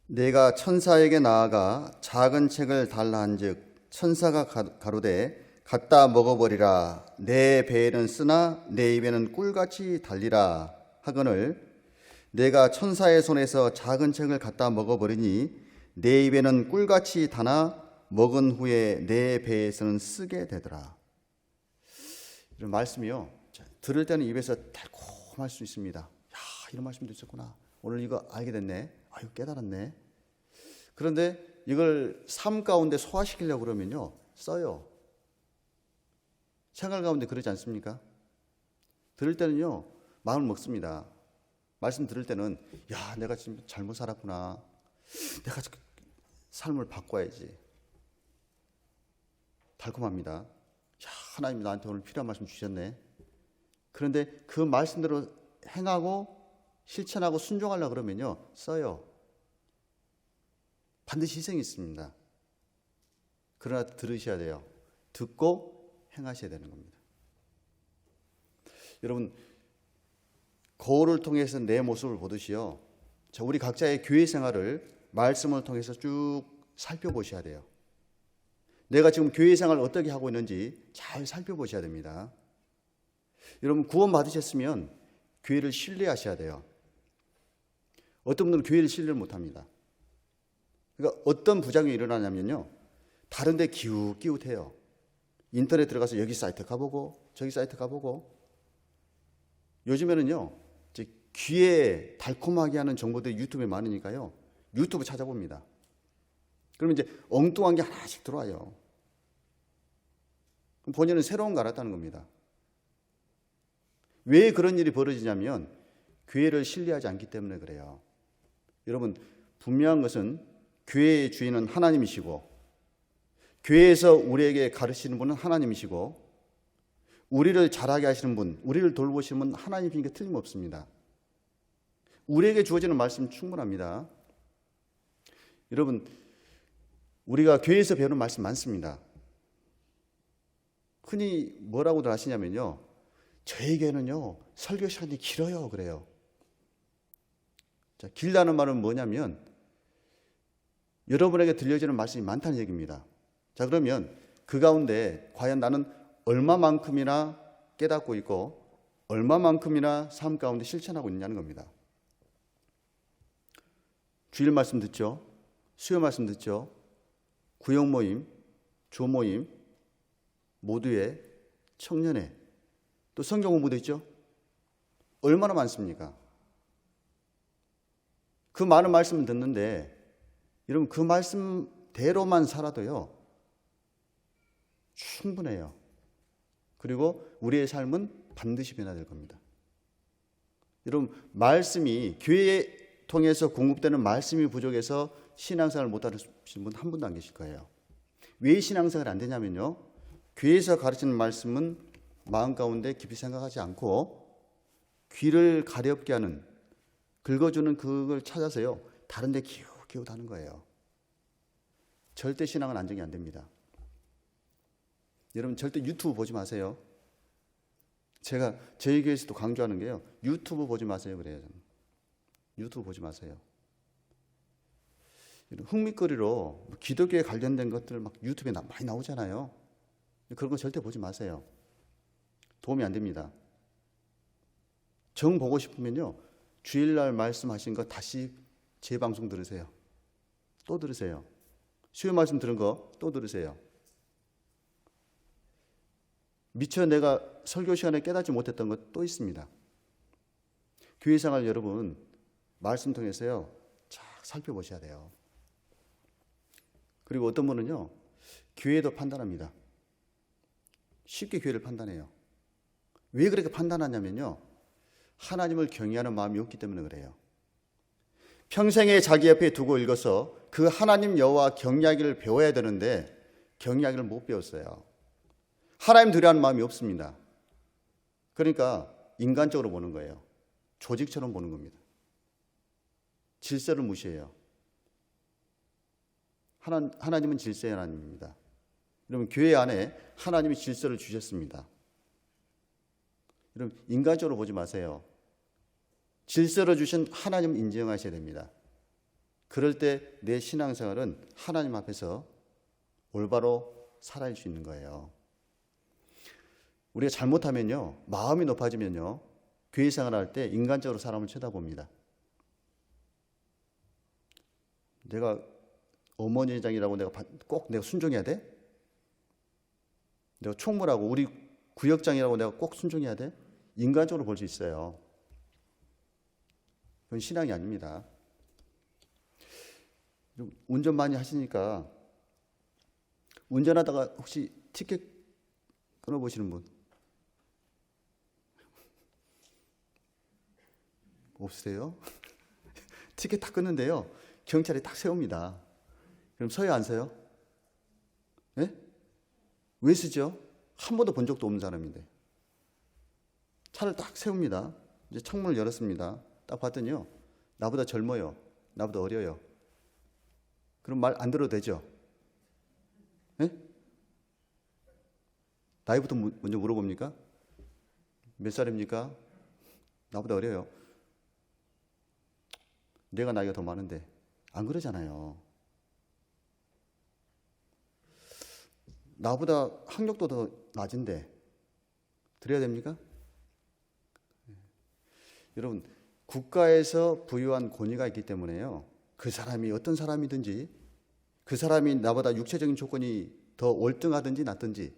내가 천사에게 나아가 작은 책을 달라 한즉 천사가 가로되 갖다 먹어버리라. 내 배에는 쓰나 내 입에는 꿀같이 달리라 하거늘 내가 천사의 손에서 작은 책을 갖다 먹어버리니 내 입에는 꿀같이 다나 먹은 후에 내 배에서는 쓰게 되더라. 이런 말씀이요, 들을 때는 입에서 달콤할 수 있습니다. 야, 이런 말씀도 있었구나. 오늘 이거 알게 됐네. 이거 깨달았네. 그런데 이걸 삶 가운데 소화시키려고 그러면요, 써요. 생활 가운데 그러지 않습니까? 들을 때는요, 마음을 먹습니다. 말씀 들을 때는 야, 내가 지금 잘못 살았구나. 내가 삶을 바꿔야지. 달콤합니다. 야, 하나님이 나한테 오늘 필요한 말씀 주셨네. 그런데 그 말씀대로 행하고 실천하고 순종하려고 그러면요, 써요. 반드시 희생이 있습니다. 그러나 들으셔야 돼요. 듣고 행하셔야 되는 겁니다. 여러분, 거울을 통해서 내 모습을 보듯이요. 자, 우리 각자의 교회 생활을 말씀을 통해서 쭉 살펴보셔야 돼요. 내가 지금 교회 생활을 어떻게 하고 있는지 잘 살펴보셔야 됩니다. 여러분, 구원 받으셨으면 교회를 신뢰하셔야 돼요. 어떤 분들은 교회를 신뢰를 못합니다. 그러니까 어떤 부작용이 일어나냐면요, 다른 데 기웃기웃해요. 인터넷 들어가서 여기 사이트 가보고 저기 사이트 가보고. 요즘에는요, 이제 귀에 달콤하게 하는 정보들이 유튜브에 많으니까요, 유튜브 찾아봅니다. 그러면 이제 엉뚱한 게 하나씩 들어와요. 그럼 본인은 새로운 거 알았다는 겁니다. 왜 그런 일이 벌어지냐면 교회를 신뢰하지 않기 때문에 그래요. 여러분, 분명한 것은 교회의 주인은 하나님이시고, 교회에서 우리에게 가르치시는 분은 하나님이시고, 우리를 잘하게 하시는 분, 우리를 돌보시는 분 하나님이니까 틀림없습니다. 우리에게 주어지는 말씀 충분합니다. 여러분, 우리가 교회에서 배우는 말씀 많습니다. 흔히 뭐라고들 하시냐면요, 저에게는요 설교 시간이 길어요 그래요. 자, 길다는 말은 뭐냐면 여러분에게 들려지는 말씀이 많다는 얘기입니다. 자, 그러면 그 가운데 과연 나는 얼마만큼이나 깨닫고 있고 얼마만큼이나 삶 가운데 실천하고 있냐는 겁니다. 주일 말씀 듣죠, 수요 말씀 듣죠, 구역 모임, 조 모임, 모두의, 청년회, 또 성경 공부도 있죠. 얼마나 많습니까? 그 많은 말씀을 듣는데 여러분, 그 말씀대로만 살아도요 충분해요. 그리고 우리의 삶은 반드시 변화될 겁니다. 여러분, 말씀이, 교회에 통해서 공급되는 말씀이 부족해서 신앙생활을 못하시는 분 한 분도 안 계실 거예요. 왜 신앙생활이 안 되냐면요, 교회에서 가르치는 말씀은 마음 가운데 깊이 생각하지 않고 귀를 가렵게 하는, 긁어주는 그걸 찾아서요 다른 데 기웃기웃하는 거예요. 절대 신앙은 안정이 안 됩니다. 여러분, 절대 유튜브 보지 마세요. 제가 저희 교회에서도 강조하는 게요, 유튜브 보지 마세요 그래요. 유튜브 보지 마세요. 흥미거리로 기독교에 관련된 것들 막 유튜브에 많이 나오잖아요. 그런 거 절대 보지 마세요. 도움이 안 됩니다. 정 보고 싶으면요, 주일날 말씀하신 거 다시 재방송 들으세요. 또 들으세요. 수요 말씀 들은 거 또 들으세요. 미처 내가 설교 시간에 깨닫지 못했던 것 또 있습니다. 교회 생활 여러분, 말씀 통해서요 쫙 살펴보셔야 돼요. 그리고 어떤 분은요, 교회도 판단합니다. 쉽게 교회를 판단해요. 왜 그렇게 판단하냐면요, 하나님을 경외하는 마음이 없기 때문에 그래요. 평생에 자기 옆에 두고 읽어서 그 하나님 여호와 경외하기를 배워야 되는데 경외하기를 못 배웠어요. 하나님 두려워하는 마음이 없습니다. 그러니까 인간적으로 보는 거예요. 조직처럼 보는 겁니다. 질서를 무시해요. 하나님은 질서의 하나님입니다. 여러분, 교회 안에 하나님이 질서를 주셨습니다. 여러분, 인간적으로 보지 마세요. 질서를 주신 하나님을 인정하셔야 됩니다. 그럴 때 내 신앙생활은 하나님 앞에서 올바로 살아갈 수 있는 거예요. 우리가 잘못하면요, 마음이 높아지면요, 교회 생활할 때 인간적으로 사람을 쳐다봅니다. 내가 어머니장이라고 내가 순종해야 돼? 내가 총무라고, 우리 구역장이라고 내가 꼭 순종해야 돼? 인간적으로 볼 수 있어요. 그건 신앙이 아닙니다. 운전 많이 하시니까 운전하다가 혹시 티켓 끊어보시는 분 없으세요? 티켓 딱 끊는데요, 경찰이 딱 세웁니다. 그럼 서요 안 서요? 네? 왜 쓰죠? 한 번도 본 적도 없는 사람인데. 차를 딱 세웁니다. 이제 창문을 열었습니다. 딱 봤더니요, 나보다 젊어요. 나보다 어려요. 그럼 말 안 들어도 되죠? 네? 나이부터 먼저 물어봅니까? 몇 살입니까? 나보다 어려요. 내가 나이가 더 많은데. 안 그러잖아요. 나보다 학력도 더 낮은데 드려야 됩니까? 여러분, 국가에서 부여한 권위가 있기 때문에요. 그 사람이 어떤 사람이든지, 그 사람이 나보다 육체적인 조건이 더 월등하든지 낮든지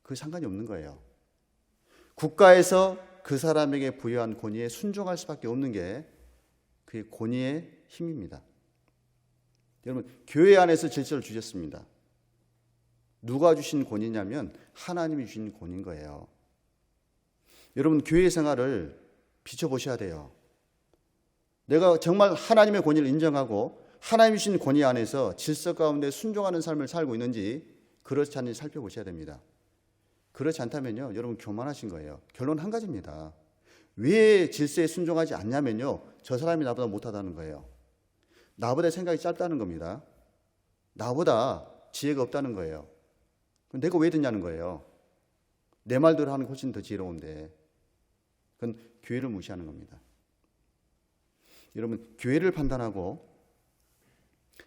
그 상관이 없는 거예요. 국가에서 그 사람에게 부여한 권위에 순종할 수밖에 없는 게 그의 권위의 힘입니다. 여러분, 교회 안에서 질서를 주셨습니다. 누가 주신 권위냐면 하나님이 주신 권위인 거예요. 여러분, 교회 생활을 비춰보셔야 돼요. 내가 정말 하나님의 권위를 인정하고 하나님이 주신 권위 안에서 질서 가운데 순종하는 삶을 살고 있는지 그렇지 않은지 살펴보셔야 됩니다. 그렇지 않다면요, 여러분 교만하신 거예요. 결론 한 가지입니다. 왜 질서에 순종하지 않냐면요, 저 사람이 나보다 못하다는 거예요. 나보다 생각이 짧다는 겁니다. 나보다 지혜가 없다는 거예요. 내가 왜 듣냐는 거예요. 내 말대로 하는 게 훨씬 더 지혜로운데. 그건 교회를 무시하는 겁니다. 여러분, 교회를 판단하고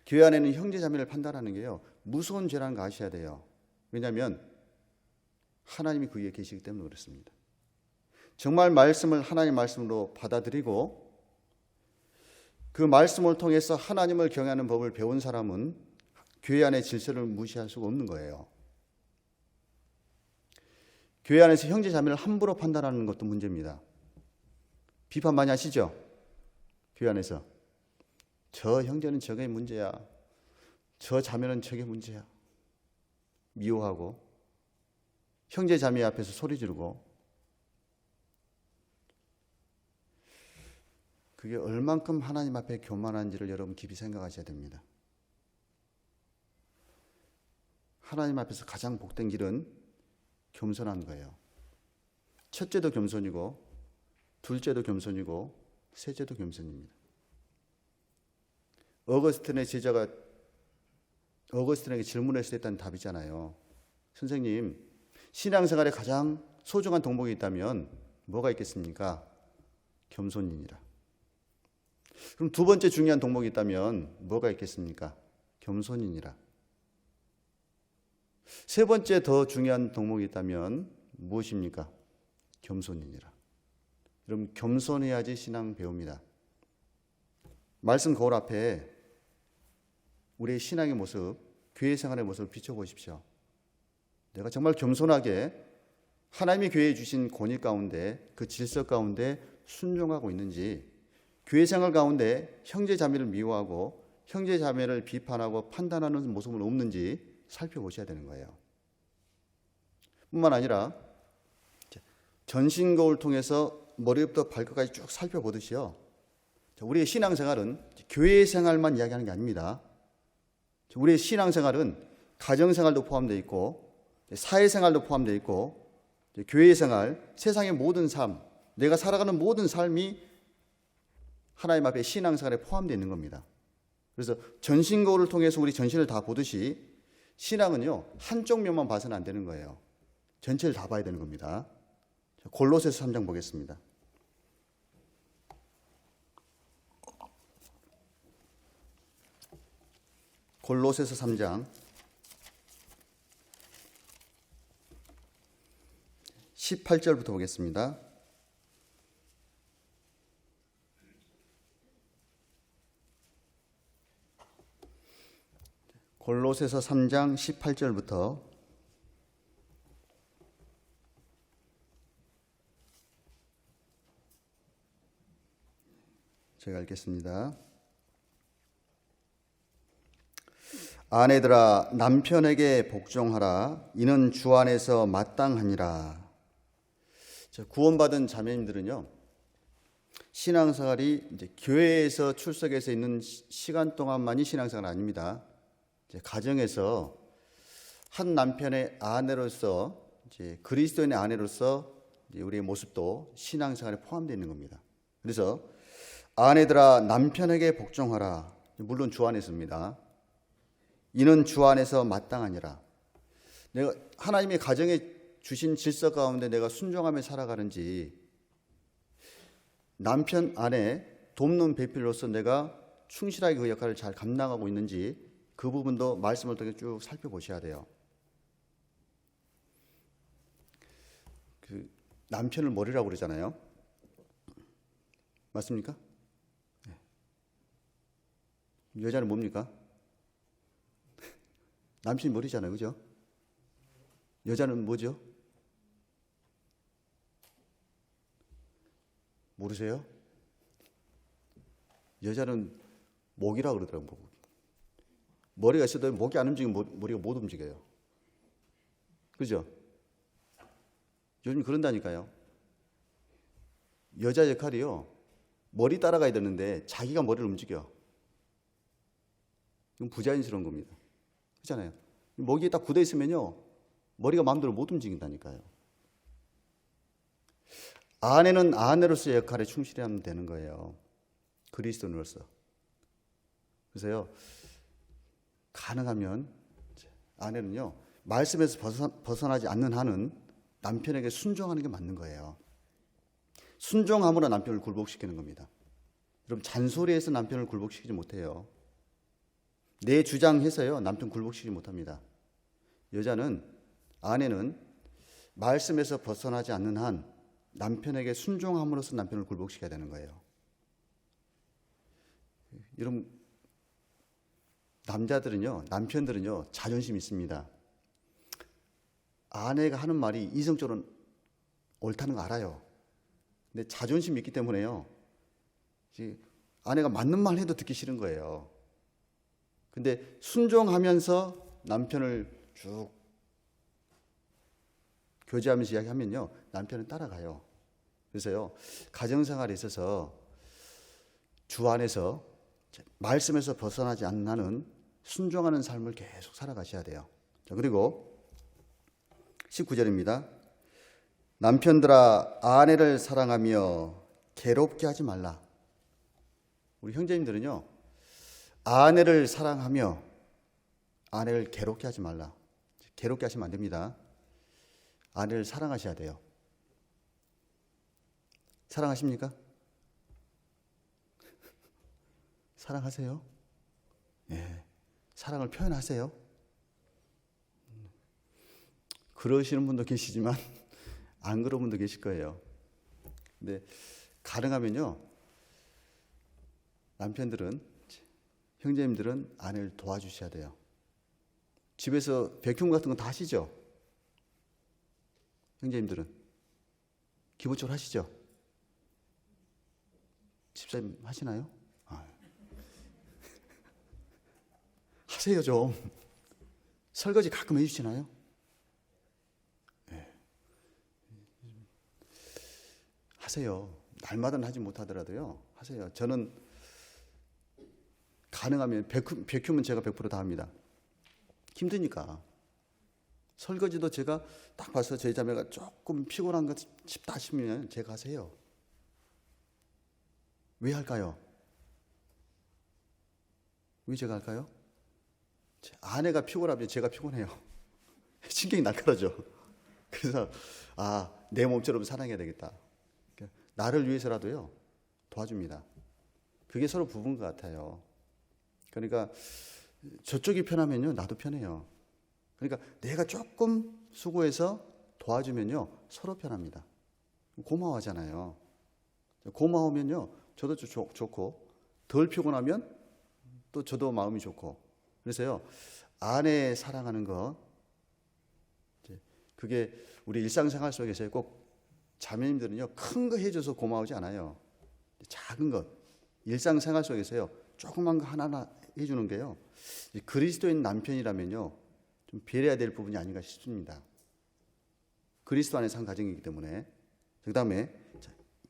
교회 안에는 형제자매를 판단하는 게요, 무서운 죄라는 거 아셔야 돼요. 왜냐하면 하나님이 그 위에 계시기 때문에 그렇습니다. 정말 말씀을 하나님의 말씀으로 받아들이고 그 말씀을 통해서 하나님을 경외하는 법을 배운 사람은 교회 안의 질서를 무시할 수가 없는 거예요. 교회 안에서 형제 자매를 함부로 판단하는 것도 문제입니다. 비판 많이 하시죠? 교회 안에서 저 형제는 저게 문제야, 저 자매는 저게 문제야, 미워하고 형제 자매 앞에서 소리 지르고, 그게 얼만큼 하나님 앞에 교만한지를 여러분 깊이 생각하셔야 됩니다. 하나님 앞에서 가장 복된 길은 겸손한 거예요. 첫째도 겸손이고 둘째도 겸손이고 셋째도 겸손입니다. 어거스틴의 제자가 어거스틴에게 질문했을 때 했던 답이잖아요. 선생님, 신앙생활에 가장 소중한 덕목이 있다면 뭐가 있겠습니까? 겸손이니라. 그럼 두 번째 중요한 덕목이 있다면 뭐가 있겠습니까? 겸손이니라. 세 번째 더 중요한 덕목이 있다면 무엇입니까? 겸손이니라. 여러분, 겸손해야지 신앙 배웁니다. 말씀 거울 앞에 우리의 신앙의 모습, 교회 생활의 모습을 비춰보십시오. 내가 정말 겸손하게 하나님이 교회에 주신 권위 가운데, 그 질서 가운데 순종하고 있는지, 교회 생활 가운데 형제 자매를 미워하고 형제 자매를 비판하고 판단하는 모습은 없는지 살펴보셔야 되는 거예요. 뿐만 아니라 전신 거울을 통해서 머리부터 발끝까지 쭉 살펴보듯이요, 우리의 신앙생활은 교회 생활만 이야기하는 게 아닙니다. 우리의 신앙생활은 가정생활도 포함되어 있고 사회생활도 포함되어 있고 교회생활, 세상의 모든 삶, 내가 살아가는 모든 삶이 하나님 앞에 신앙생활에 포함되어 있는 겁니다. 그래서 전신 거울을 통해서 우리 전신을 다 보듯이 신앙은요, 한쪽 면만 봐서는 안 되는 거예요. 전체를 다 봐야 되는 겁니다. 골로새서 3장 보겠습니다. 골로새서 3장 18절부터 보겠습니다. 골로새서 3장 18절부터 제가 읽겠습니다. 아내들아, 남편에게 복종하라. 이는 주 안에서 마땅하니라. 구원받은 자매님들은요, 신앙생활이 이제 교회에서 출석해서 있는 시간 동안만이 신앙생활 아닙니다. 이제 가정에서 한 남편의 아내로서, 이제 그리스도인의 아내로서 이제 우리의 모습도 신앙생활에 포함되어 있는 겁니다. 그래서 아내들아, 남편에게 복종하라. 물론 주 안에서입니다. 이는 주 안에서 마땅하니라. 내가 하나님의 가정에 주신 질서 가운데 내가 순종하며 살아가는지, 남편 아내 돕는 배필로서 내가 충실하게 그 역할을 잘 감당하고 있는지, 그 부분도 말씀을 통해 쭉 살펴보셔야 돼요. 그 남편을 머리라고 그러잖아요. 맞습니까? 네. 여자는 뭡니까? 남편이 머리잖아요, 그죠? 여자는 뭐죠? 모르세요? 여자는 목이라고 그러더라고요. 머리가 있어도 목이 안 움직이면 머리가 못 움직여요. 그죠? 요즘 그런다니까요. 여자 역할이요, 머리 따라가야 되는데 자기가 머리를 움직여. 이건 부자연스러운 겁니다. 그렇잖아요. 목이 딱 굳어 있으면요, 머리가 마음대로 못 움직인다니까요. 아내는 아내로서의 역할에 충실하면 되는 거예요. 그리스도인으로서. 그래서요, 가능하면 아내는요, 말씀에서 벗어나지 않는 한은 남편에게 순종하는 게 맞는 거예요. 순종함으로 남편을 굴복시키는 겁니다. 여러분, 잔소리해서 남편을 굴복시키지 못해요. 내 주장해서요, 남편 굴복시키지 못합니다. 아내는 말씀에서 벗어나지 않는 한 남편에게 순종함으로써 남편을 굴복시켜야 되는 거예요. 여러분, 남편들은요, 자존심 있습니다. 아내가 하는 말이 이성적으로 옳다는 거 알아요. 근데 자존심이 있기 때문에요, 아내가 맞는 말 해도 듣기 싫은 거예요. 근데 순종하면서 남편을 쭉 교제하면서 이야기하면요, 남편은 따라가요. 그래서요, 가정생활에 있어서 주 안에서 말씀에서 벗어나지 않는 한은 순종하는 삶을 계속 살아가셔야 돼요. 자, 그리고 19절입니다. 남편들아, 아내를 사랑하며 괴롭게 하지 말라. 우리 형제님들은요, 아내를 사랑하며 아내를 괴롭게 하지 말라. 괴롭게 하시면 안 됩니다. 아내를 사랑하셔야 돼요. 사랑하십니까? 사랑하세요? 예. 사랑을 표현하세요? 그러시는 분도 계시지만 안 그런 분도 계실 거예요. 근데 가능하면요, 남편들은, 형제님들은 아내를 도와주셔야 돼요. 집에서 백흉 같은 거 다 하시죠? 형제님들은 기본적으로 하시죠? 집사님 하시나요? 하세요 좀. 설거지 가끔 해주시나요? 네. 하세요. 날마다는 하지 못하더라도요, 하세요. 저는 가능하면 백큐면 제가 100% 다 합니다. 힘드니까. 설거지도 제가 딱 봐서 저희 자매가 조금 피곤한 것 싶다 싶으면 제가 하세요. 왜 할까요? 왜 제가 할까요? 아내가 피곤하면 제가 피곤해요. 신경이 날카로워져. 그래서 내 몸처럼 사랑해야 되겠다. 나를 위해서라도요, 도와줍니다. 그게 서로 부부인 것 같아요. 그러니까 저쪽이 편하면요, 나도 편해요. 그러니까 내가 조금 수고해서 도와주면요, 서로 편합니다. 고마워하잖아요. 고마우면요, 저도 좋고, 덜 피곤하면 또 저도 마음이 좋고. 그래서요, 아내 사랑하는 거, 그게 우리 일상생활 속에서 꼭 자매님들은요, 큰 거 해줘서 고마우지 않아요. 작은 것, 일상생활 속에서요, 조그만 거 하나하나 해주는 게요, 그리스도인 남편이라면요, 좀 배려해야 될 부분이 아닌가 싶습니다. 그리스도 안에서 한 가정이기 때문에. 그 다음에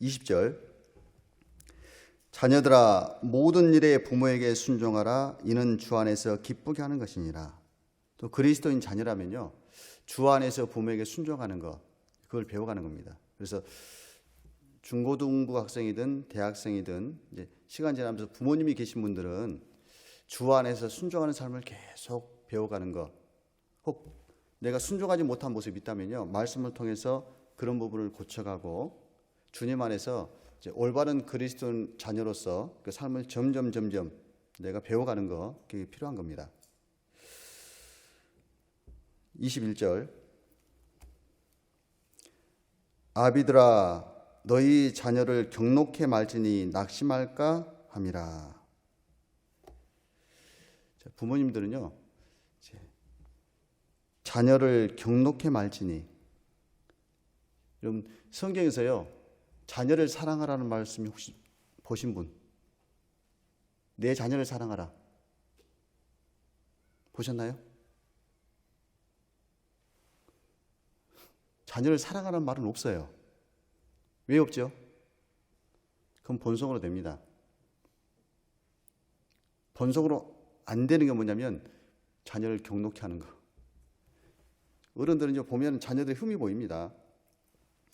20절, 자녀들아, 모든 일에 부모에게 순종하라. 이는 주 안에서 기쁘게 하는 것이니라. 또 그리스도인 자녀라면요, 주 안에서 부모에게 순종하는 것, 그걸 배워가는 겁니다. 그래서 중고등부 학생이든 대학생이든 이제 시간 지나면서 부모님이 계신 분들은 주 안에서 순종하는 삶을 계속 배워가는 것, 혹 내가 순종하지 못한 모습이 있다면요, 말씀을 통해서 그런 부분을 고쳐가고 주님 안에서 이제 올바른 그리스도 자녀로서 그 삶을 점점 내가 배워가는 거, 그게 필요한 겁니다. 21절, 아비들아 너희 자녀를 경록해 말지니 낙심할까 함이라. 부모님들은요, 자녀를 경록해 말지니, 여러분 성경에서요 자녀를 사랑하라는 말씀이 혹시 보신 분? 내 자녀를 사랑하라 보셨나요? 자녀를 사랑하라는 말은 없어요. 왜 없죠? 그럼 본성으로 됩니다. 본성으로 안 되는 게 뭐냐면 자녀를 경록해 하는 거. 어른들은 보면 자녀들의 흠이 보입니다.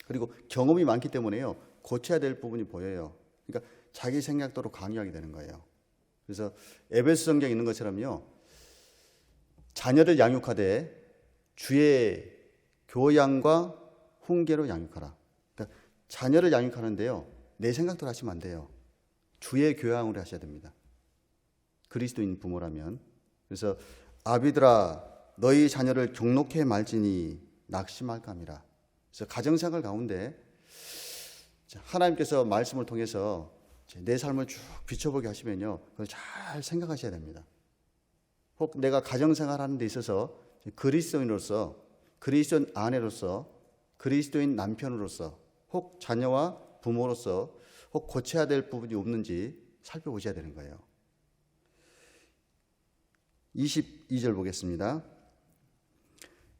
그리고 경험이 많기 때문에요 고쳐야 될 부분이 보여요. 그러니까 자기 생각대로 강요하게 되는 거예요. 그래서 에베소 성경에 있는 것처럼요, 자녀를 양육하되 주의 교양과 훈계로 양육하라. 그러니까 자녀를 양육하는데요, 내 생각대로 하시면 안 돼요. 주의 교양으로 하셔야 됩니다. 그리스도인 부모라면. 그래서 아비들아 너희 자녀를 경록해 말지니 낙심할까 함이라. 그래서 가정생활 가운데 하나님께서 말씀을 통해서 내 삶을 쭉 비춰보게 하시면요, 그걸 잘 생각하셔야 됩니다. 혹 내가 가정생활 하는 데 있어서 그리스도인으로서, 그리스도인 아내로서, 그리스도인 남편으로서, 혹 자녀와 부모로서 혹 고쳐야 될 부분이 없는지 살펴보셔야 되는 거예요. 22절 보겠습니다.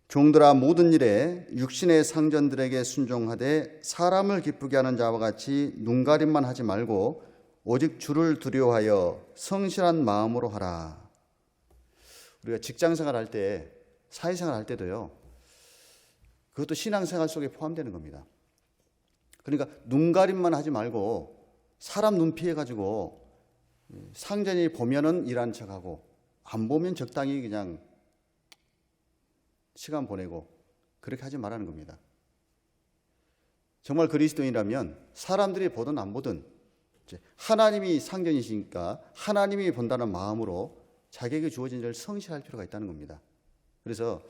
종들아 모든 일에 육신의 상전들에게 순종하되 사람을 기쁘게 하는 자와 같이 눈가림만 하지 말고 오직 주를 두려워하여 성실한 마음으로 하라. 우리가 직장생활 할 때, 사회생활 할 때도요, 그것도 신앙생활 속에 포함되는 겁니다. 그러니까 눈가림만 하지 말고 사람 눈 피해가지고 상전이 보면은 일하는 척하고 안 보면 적당히 그냥 시간 보내고 그렇게 하지 말라는 겁니다. 정말 그리스도인이라면 사람들이 보든 안 보든 하나님이 상전이시니까 하나님이 본다는 마음으로 자기에게 주어진 일을 성실할 필요가 있다는 겁니다. 그래서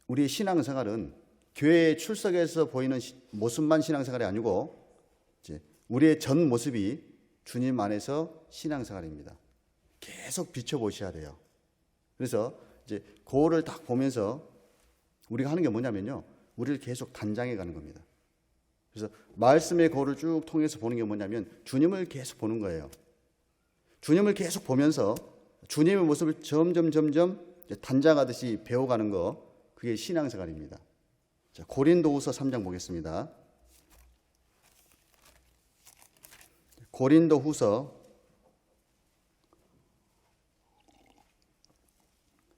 우리의 신앙생활은 교회에 출석해서 보이는 모습만 신앙생활이 아니고 우리의 전 모습이 주님 안에서 신앙생활입니다. 계속 비춰보셔야 돼요. 그래서 거울을 딱 보면서 우리가 하는 게 뭐냐면요, 우리를 계속 단장해 가는 겁니다. 그래서 말씀의 거울을 쭉 통해서 보는 게 뭐냐면 주님을 계속 보는 거예요. 주님을 계속 보면서 주님의 모습을 점점 단장하듯이 배워가는 거, 그게 신앙생활입니다. 자, 고린도후서 3장 보겠습니다. 고린도후서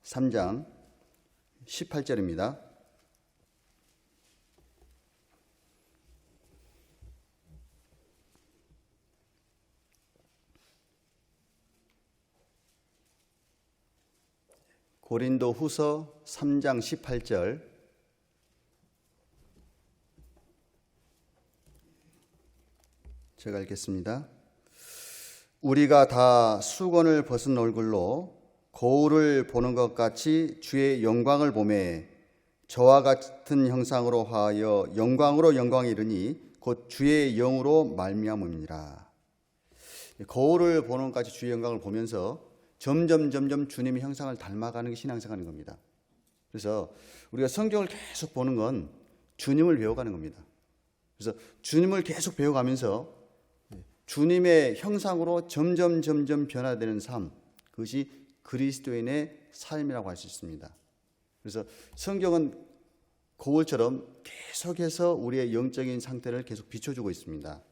3장 18절입니다. 고린도후서 3장 18절, 제가 읽겠습니다. 우리가 다 수건을 벗은 얼굴로 거울을 보는 것 같이 주의 영광을 보매 저와 같은 형상으로 하여 영광으로 영광이 이르니 곧 주의 영으로 말미암음이라. 거울을 보는 것 같이 주의 영광을 보면서 점점 주님의 형상을 닮아가는 게 신앙생활인 겁니다. 그래서 우리가 성경을 계속 보는 건 주님을 배워가는 겁니다. 그래서 주님을 계속 배워가면서 주님의 형상으로 점점 변화되는 삶, 그것이 그리스도인의 삶이라고 할 수 있습니다. 그래서 성경은 거울처럼 계속해서 우리의 영적인 상태를 계속 비춰주고 있습니다.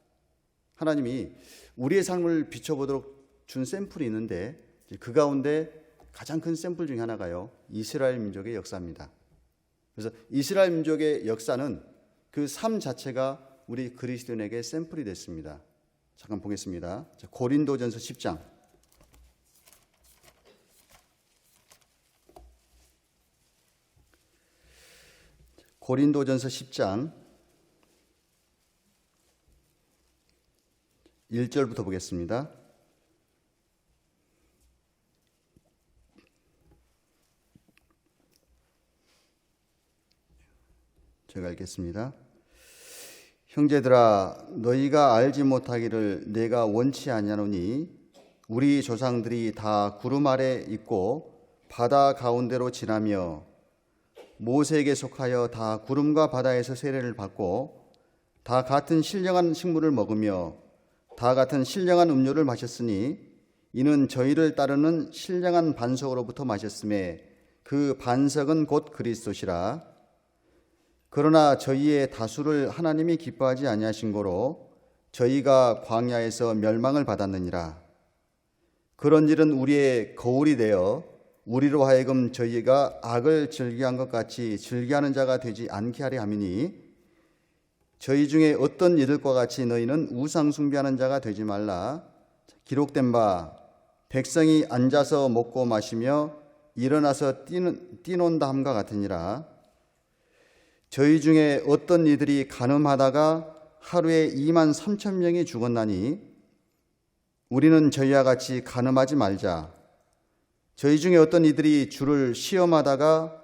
하나님이 우리의 삶을 비춰보도록 준 샘플이 있는데 그 가운데 가장 큰 샘플 중에 하나가요, 이스라엘 민족의 역사입니다. 그래서 이스라엘 민족의 역사는 그 삶 자체가 우리 그리스도인에게 샘플이 됐습니다. 잠깐 보겠습니다. 고린도전서 10장. 고린도전서 10장 1절부터 보겠습니다. 제가 읽겠습니다. 형제들아, 너희가 알지 못하기를 내가 원치 아니하노니 우리 조상들이 다 구름 아래 있고 바다 가운데로 지나며 모세에게 속하여 다 구름과 바다에서 세례를 받고 다 같은 신령한 식물을 먹으며 다 같은 신령한 음료를 마셨으니 이는 저희를 따르는 신령한 반석으로부터 마셨음에 그 반석은 곧 그리스도시라. 그러나 저희의 다수를 하나님이 기뻐하지 아니하신 고로 저희가 광야에서 멸망을 받았느니라. 그런 일은 우리의 거울이 되어 우리로 하여금 저희가 악을 즐기한 것 같이 즐기하는 자가 되지 않게 하려 함이니 저희 중에 어떤 이들과 같이 너희는 우상 숭배하는 자가 되지 말라. 기록된 바 백성이 앉아서 먹고 마시며 일어나서 뛰논다 함과 같으니라. 저희 중에 어떤 이들이 간음하다가 하루에 2만 3천 명이 죽었나니 우리는 저희와 같이 간음하지 말자. 저희 중에 어떤 이들이 주를 시험하다가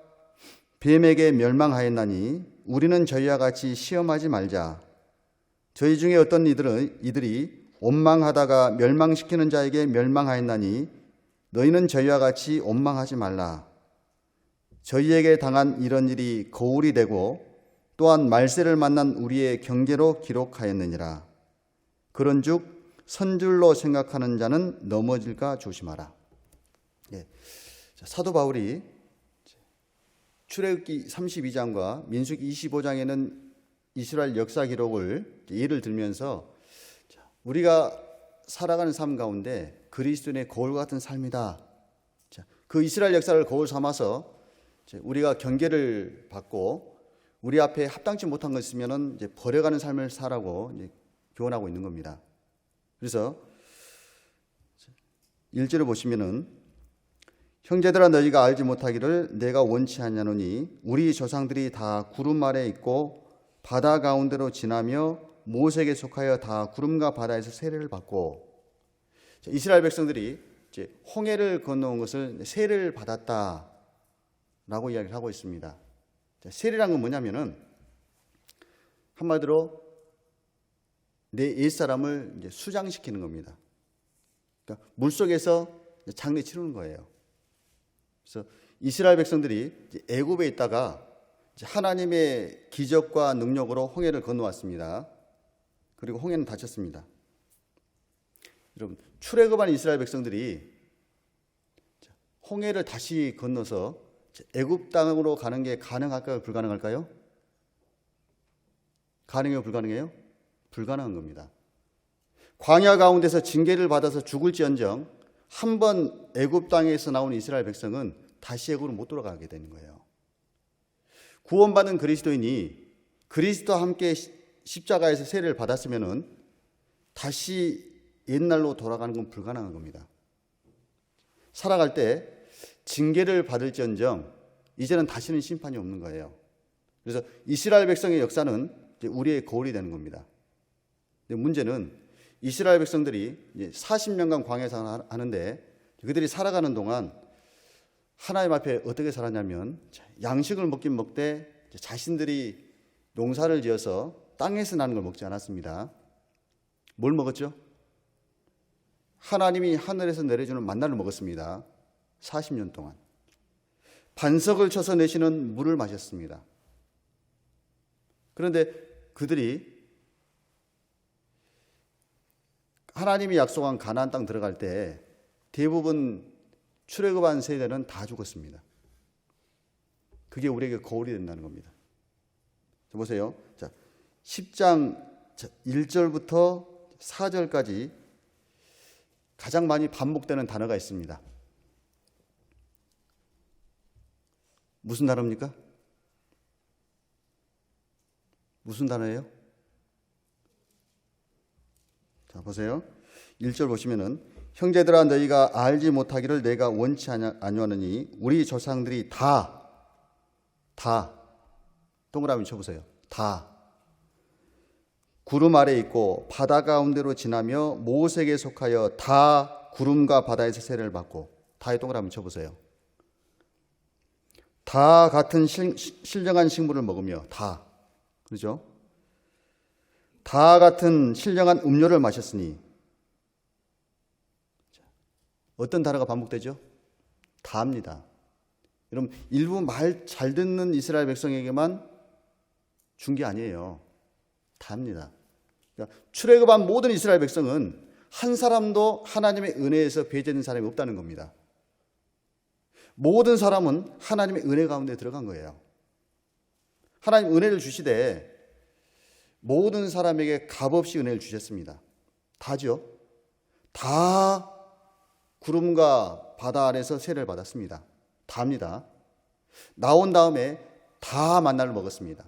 뱀에게 멸망하였나니 우리는 저희와 같이 시험하지 말자. 저희 중에 어떤 이들이 원망하다가 멸망시키는 자에게 멸망하였나니 너희는 저희와 같이 원망하지 말라. 저희에게 당한 이런 일이 거울이 되고 또한 말세를 만난 우리의 경계로 기록하였느니라. 그런즉 선줄로 생각하는 자는 넘어질까 조심하라. 사도 바울이 출애굽기 32장과 민수기 25장에는 이스라엘 역사 기록을 예를 들면서 우리가 살아가는 삶 가운데 그리스도인의 거울 같은 삶이다. 그 이스라엘 역사를 거울 삼아서 우리가 경계를 받고 우리 앞에 합당치 못한 것 있으면은 이제 버려가는 삶을 살라고 이제 교훈하고 있는 겁니다. 그래서 1절을 보시면은 형제들아 너희가 알지 못하기를 내가 원치 않냐노니 우리 조상들이 다 구름 아래 있고 바다 가운데로 지나며 모세에게 속하여 다 구름과 바다에서 세례를 받고 이스라엘 백성들이 이제 홍해를 건너온 것을 세례를 받았다라고 이야기를 하고 있습니다. 세례란 건 뭐냐면은 한마디로 내 옛사람을 이제 수장시키는 겁니다. 그러니까 물속에서 장례 치르는 거예요. 그래서 이스라엘 백성들이 애굽에 있다가 하나님의 기적과 능력으로 홍해를 건너왔습니다. 그리고 홍해는 닫혔습니다. 여러분, 출애굽한 이스라엘 백성들이 홍해를 다시 건너서 애굽 땅으로 가는 게 가능할까요? 불가능할까요? 가능해요? 불가능해요? 불가능한 겁니다. 광야 가운데서 징계를 받아서 죽을지언정 한 번 애굽 땅에서 나온 이스라엘 백성은 다시 애굽으로 못 돌아가게 되는 거예요. 구원받은 그리스도인이 그리스도와 함께 십자가에서 세례를 받았으면은 다시 옛날로 돌아가는 건 불가능한 겁니다. 살아갈 때 징계를 받을지언정 이제는 다시는 심판이 없는 거예요. 그래서 이스라엘 백성의 역사는 이제 우리의 거울이 되는 겁니다. 근데 문제는 이스라엘 백성들이 이제 40년간 광야에서 하는데 그들이 살아가는 동안 하나님 앞에 어떻게 살았냐면 양식을 먹긴 먹되 자신들이 농사를 지어서 땅에서 나는 걸 먹지 않았습니다. 뭘 먹었죠? 하나님이 하늘에서 내려주는 만나를 먹었습니다. 40년 동안. 반석을 쳐서 내시는 물을 마셨습니다. 그런데 그들이 하나님이 약속한 가나안 땅 들어갈 때 대부분 출애굽한 세대는 다 죽었습니다. 그게 우리에게 거울이 된다는 겁니다. 자, 보세요. 자, 10장 1절부터 4절까지 가장 많이 반복되는 단어가 있습니다. 무슨 단어입니까? 무슨 단어예요? 자, 보세요. 1절 보시면은 형제들아 너희가 알지 못하기를 내가 원치 아니하느니 우리 조상들이 다 동그라미 쳐보세요. 다. 구름 아래 있고 바다 가운데로 지나며 모색에 속하여 다 구름과 바다에서 세례를 받고, 다에 동그라미 쳐보세요. 다 같은 신령한 식물을 먹으며, 다. 그렇죠? 다 같은 신령한 음료를 마셨으니. 어떤 단어가 반복되죠? 다입니다. 여러분, 일부 말 잘 듣는 이스라엘 백성에게만 준 게 아니에요. 다입니다. 그러니까 출애굽한 모든 이스라엘 백성은 한 사람도 하나님의 은혜에서 배제된 사람이 없다는 겁니다. 모든 사람은 하나님의 은혜 가운데 들어간 거예요. 하나님 은혜를 주시되 모든 사람에게 값없이 은혜를 주셨습니다. 다죠. 다 구름과 바다 아래서 세례를 받았습니다. 다입니다. 나온 다음에 다 만나를 먹었습니다.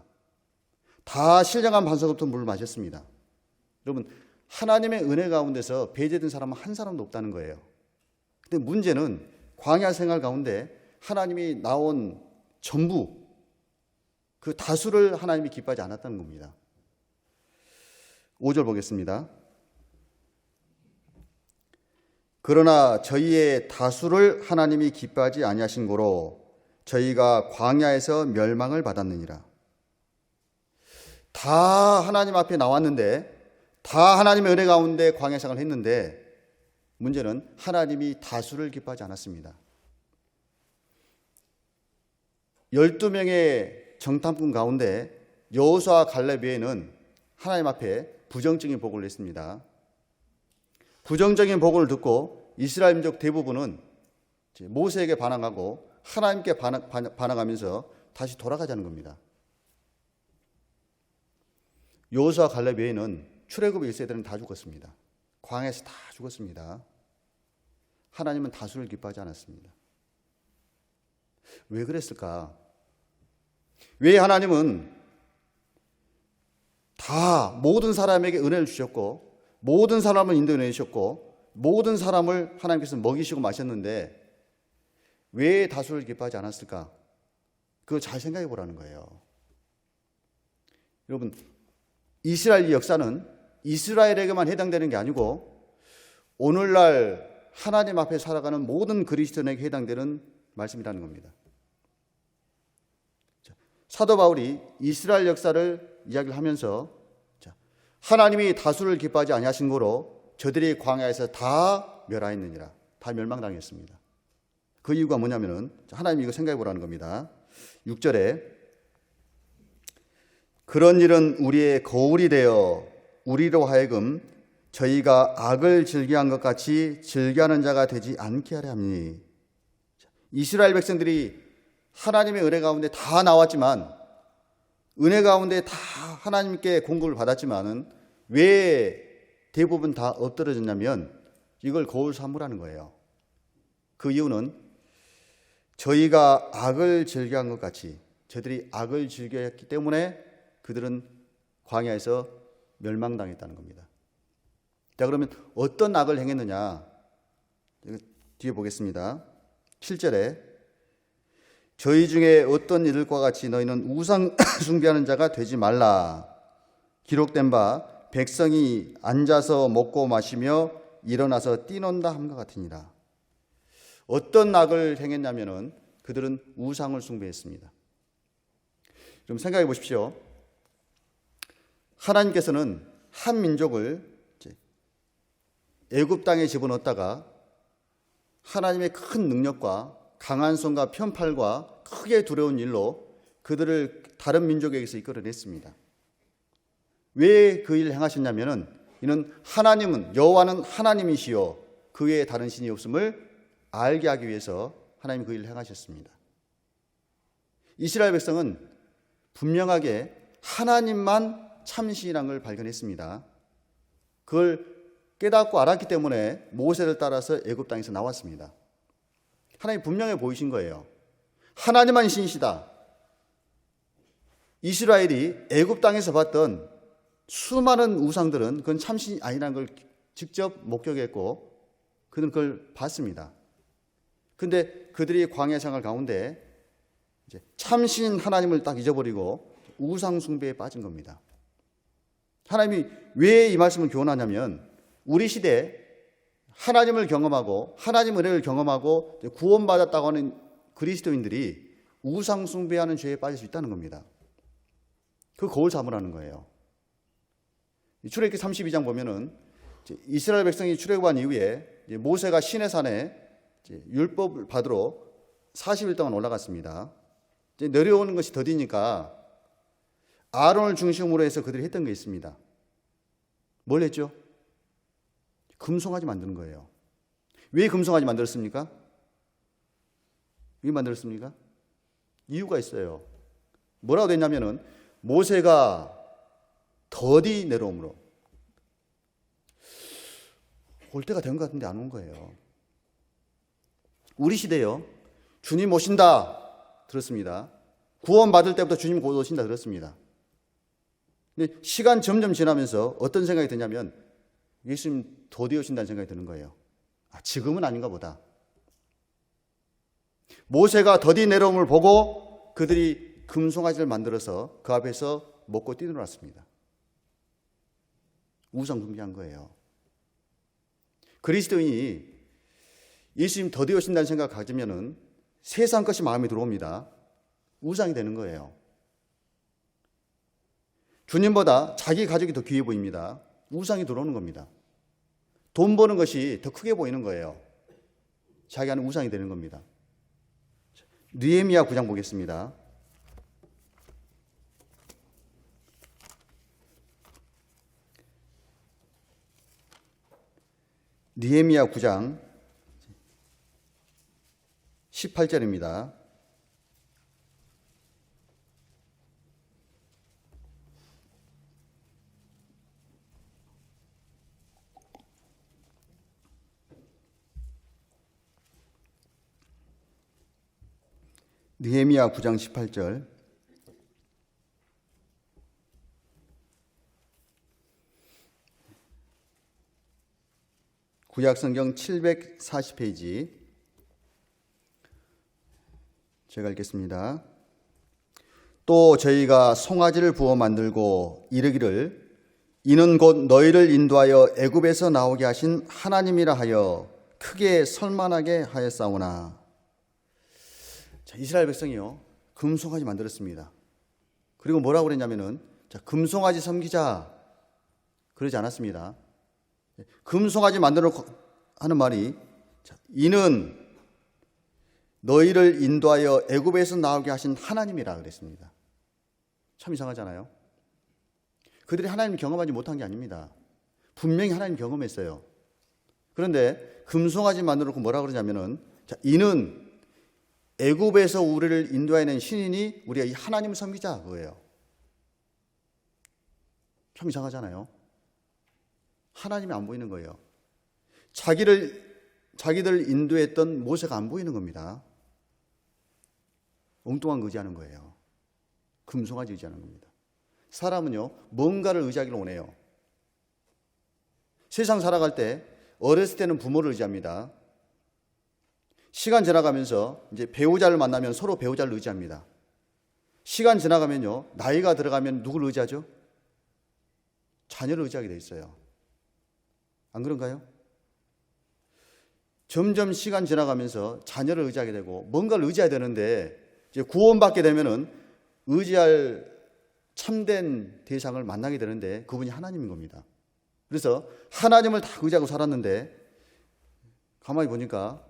다 신령한 반석부터 물을 마셨습니다. 여러분, 하나님의 은혜 가운데서 배제된 사람은 한 사람도 없다는 거예요. 근데 문제는 광야 생활 가운데 하나님이 나온 전부, 그 다수를 하나님이 기뻐하지 않았다는 겁니다. 5절 보겠습니다. 그러나 저희의 다수를 하나님이 기뻐하지 아니하신 고로 저희가 광야에서 멸망을 받았느니라. 다 하나님 앞에 나왔는데, 다 하나님의 은혜 가운데 광야 생활을 했는데, 문제는 하나님이 다수를 기뻐하지 않았습니다. 12명의 정탐꾼 가운데 여호수아와 갈렙 외에는 하나님 앞에 부정적인 보고를 했습니다. 부정적인 보고를 듣고 이스라엘 민족 대부분은 모세에게 반항하고 하나님께 반항하면서 다시 돌아가자는 겁니다. 여호수아와 갈렙 외에는 출애굽의 1세대는 다 죽었습니다. 광야에서 다 죽었습니다. 하나님은 다수를 기뻐하지 않았습니다. 왜 그랬을까? 왜 하나님은 다 모든 사람에게 은혜를 주셨고 모든 사람을 인도해 주셨고 모든 사람을 하나님께서 먹이시고 마셨는데 왜 다수를 기뻐하지 않았을까? 그걸 잘 생각해 보라는 거예요. 여러분, 이스라엘 역사는 이스라엘에게만 해당되는 게 아니고 오늘날 하나님 앞에 살아가는 모든 그리스도인에게 해당되는 말씀이라는 겁니다. 사도 바울이 이스라엘 역사를 이야기를 하면서 하나님이 다수를 기뻐하지 아니하신 고로 저들이 광야에서 다 멸하였느니라. 다 멸망당했습니다. 그 이유가 뭐냐면은 하나님이 이거 생각해 보라는 겁니다. 6절에 그런 일은 우리의 거울이 되어 우리로 하여금 저희가 악을 즐겨한 것 같이 즐겨하는 자가 되지 않게 하려 함이니. 이스라엘 백성들이 하나님의 은혜 가운데 다 나왔지만 은혜 가운데 다 하나님께 공급을 받았지만은 왜 대부분 다 엎드러졌냐면 이걸 거울 삼으라는 거예요. 그 이유는 저희가 악을 즐겨한 것 같이 저들이 악을 즐겨했기 때문에 그들은 광야에서 멸망당했다는 겁니다. 자, 그러면 어떤 악을 행했느냐? 뒤에 보겠습니다. 7절에 저희 중에 어떤 이들과 같이 너희는 우상 숭배하는 자가 되지 말라. 기록된 바 백성이 앉아서 먹고 마시며 일어나서 뛰논다 함과 같으니라. 어떤 악을 행했냐면은 그들은 우상을 숭배했습니다. 좀 생각해 보십시오. 하나님께서는 한 민족을 애굽 땅에 집어넣었다가 하나님의 큰 능력과 강한 손과 편팔과 크게 두려운 일로 그들을 다른 민족에게서 이끌어냈습니다. 왜 그 일을 행하셨냐면은 이는 하나님은 여호와는 하나님이시요 그 외에 다른 신이 없음을 알게 하기 위해서 하나님이 그 일을 행하셨습니다. 이스라엘 백성은 분명하게 하나님만 참신이라는 걸 발견했습니다. 그걸 깨닫고 알았기 때문에 모세를 따라서 애굽 땅에서 나왔습니다. 하나님 분명히 보이신 거예요. 하나님만 신이시다. 이스라엘이 애굽 땅에서 봤던 수많은 우상들은 그건 참신이 아니라는 걸 직접 목격했고 그들은 그걸 봤습니다. 그런데 그들이 광야 생활 가운데 이제 참신 하나님을 딱 잊어버리고 우상 숭배에 빠진 겁니다. 하나님이 왜 이 말씀을 교훈하냐면 우리 시대에 하나님을 경험하고 하나님 은혜를 경험하고 구원받았다고 하는 그리스도인들이 우상 숭배하는 죄에 빠질 수 있다는 겁니다. 그 거울 삼으라는 거예요. 출애굽기 32장 보면은 이스라엘 백성이 출애굽한 이후에 모세가 시내산에 율법을 받으러 40일 동안 올라갔습니다. 이제 내려오는 것이 더디니까 아론을 중심으로 해서 그들이 했던 게 있습니다. 뭘 했죠? 금송아지 만드는 거예요. 왜 금송아지 만들었습니까? 왜 만들었습니까? 이유가 있어요. 뭐라고 됐냐면은 모세가 더디 내려옴으로 올 때가 된 것 같은데 안 온 거예요. 우리 시대요. 주님 오신다 들었습니다. 구원 받을 때부터 주님 곧 오신다 들었습니다. 근데 시간 점점 지나면서 어떤 생각이 드냐면 예수님 더디 오신다는 생각이 드는 거예요. 지금은 아닌가 보다. 모세가 더디 내려옴을 보고 그들이 금송아지를 만들어서 그 앞에서 먹고 뛰놀았습니다. 우상 숭배한 거예요. 그리스도인이 예수님 더디 오신다는 생각 가지면은 세상 것이 마음에 들어옵니다. 우상이 되는 거예요. 주님보다 자기 가족이 더 귀해 보입니다. 우상이 들어오는 겁니다. 돈 버는 것이 더 크게 보이는 거예요. 자기가 하는 우상이 되는 겁니다. 느헤미야 9장 보겠습니다. 느헤미야 9장 18절입니다. 느헤미야 9장 18절. 구약성경 740페이지 제가 읽겠습니다. 또 저희가 송아지를 부어 만들고 이르기를 이는 곧 너희를 인도하여 애굽에서 나오게 하신 하나님이라 하여 크게 설만하게 하였사오나. 자, 이스라엘 백성이요 금송아지 만들었습니다. 그리고 뭐라고 그랬냐면은 금송아지 섬기자 그러지 않았습니다. 금송아지 만들어 하는 말이 이는 너희를 인도하여 애굽에서 나오게 하신 하나님이라 그랬습니다. 참 이상하잖아요. 그들이 하나님 경험하지 못한 게 아닙니다. 분명히 하나님 경험했어요. 그런데 금송아지 만들어 놓고 뭐라 그러냐면은 이는 애굽에서 우리를 인도해낸 신인이 우리가 이 하나님을 섬기자 그거예요. 참 이상하잖아요. 하나님이 안 보이는 거예요. 자기들 인도했던 모세가 안 보이는 겁니다. 엉뚱한 거 의지하는 거예요. 금송아지 의지하는 겁니다. 사람은요 뭔가를 의지하기를 원해요. 세상 살아갈 때 어렸을 때는 부모를 의지합니다. 시간 지나가면서 이제 배우자를 만나면 서로 배우자를 의지합니다. 시간 지나가면요 나이가 들어가면 누구를 의지하죠? 자녀를 의지하게 돼 있어요. 안 그런가요? 점점 시간 지나가면서 자녀를 의지하게 되고 뭔가를 의지해야 되는데 이제 구원받게 되면은 의지할 참된 대상을 만나게 되는데 그분이 하나님인 겁니다. 그래서 하나님을 다 의지하고 살았는데 가만히 보니까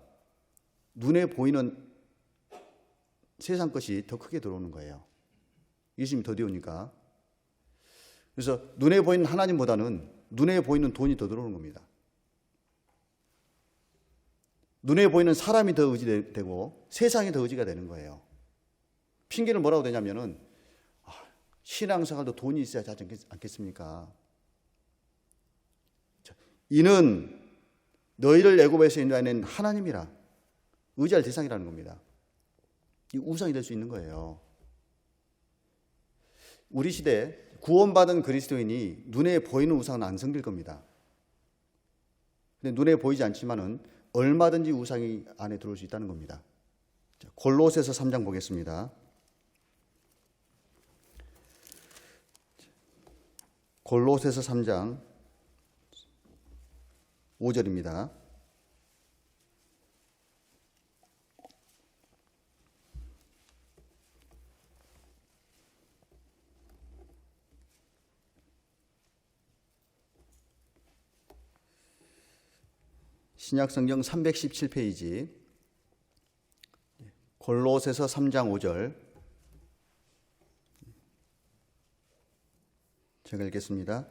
눈에 보이는 세상 것이 더 크게 들어오는 거예요. 예수님이 더디 오니까. 그래서 눈에 보이는 하나님보다는 눈에 보이는 돈이 더 들어오는 겁니다. 눈에 보이는 사람이 더 의지되고 세상이 더 의지가 되는 거예요. 핑계를 뭐라고 대냐면은 신앙생활도 돈이 있어야 하지 않겠습니까? 이는 너희를 애굽에서 인도해낸 하나님이라 의지할 대상이라는 겁니다. 이 우상이 될 수 있는 거예요. 우리 시대 구원받은 그리스도인이 눈에 보이는 우상은 안 섬길 겁니다. 근데 눈에 보이지 않지만은 얼마든지 우상이 안에 들어올 수 있다는 겁니다. 골로새서 3장 보겠습니다. 골로새서 3장 5절입니다. 신약성경 317페이지 골로새서 3장 5절 제가 읽겠습니다.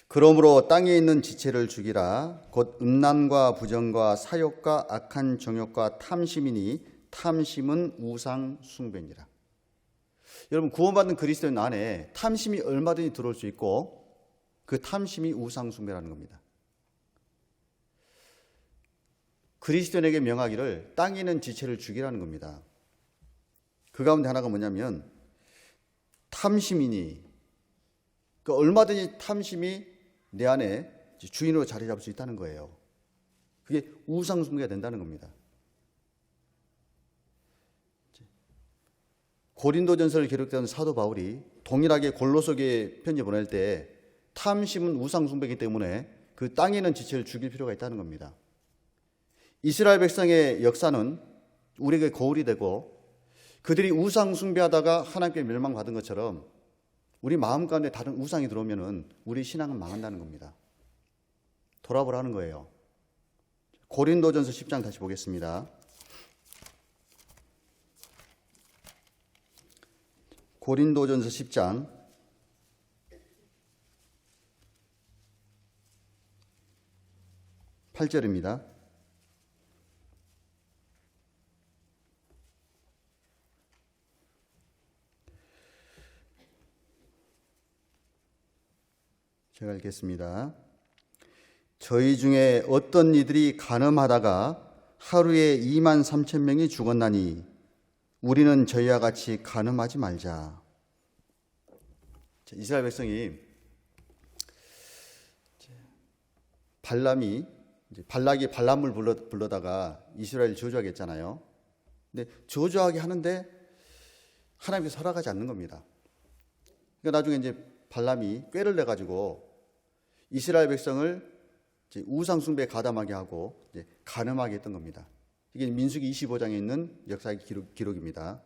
그러므로 땅에 있는 지체를 죽이라. 곧 음란과 부정과 사욕과 악한 정욕과 탐심이니 탐심은 우상 숭배니라. 여러분, 구원받는 그리스도인 안에 탐심이 얼마든지 들어올 수 있고 그 탐심이 우상 숭배라는 겁니다. 그리스도인에게 명하기를 땅에 있는 지체를 죽이라는 겁니다. 그 가운데 하나가 뭐냐면 탐심이니, 그러니까 얼마든지 탐심이 내 안에 주인으로 자리 잡을 수 있다는 거예요. 그게 우상 숭배가 된다는 겁니다. 고린도전서를 기록된 사도 바울이 동일하게 골로새에 편지 보낼 때 탐심은 우상 숭배이기 때문에 그 땅에 있는 지체를 죽일 필요가 있다는 겁니다. 이스라엘 백성의 역사는 우리에게 거울이 되고 그들이 우상 숭배하다가 하나님께 멸망받은 것처럼 우리 마음 가운데 다른 우상이 들어오면은 우리 신앙은 망한다는 겁니다. 돌아보라는 거예요. 고린도전서 10장 다시 보겠습니다. 고린도전서 10장 8절입니다. 제가 읽겠습니다. 저희 중에 어떤 이들이 간음하다가 하루에 2만 3천 명이 죽었나니 우리는 저희와 같이 간음하지 말자. 이스라엘 백성이 발락이 발람을 불러다가 이스라엘을 저주하게 했잖아요. 근데 저주하게 하는데 하나님께서 허락하지 않는 겁니다. 그러니까 나중에 이제 발람이 꾀를 내가지고 이스라엘 백성을 우상 숭배에 가담하게 하고 간음하게 했던 겁니다. 이게 민수기 25장에 있는 역사의 기록입니다.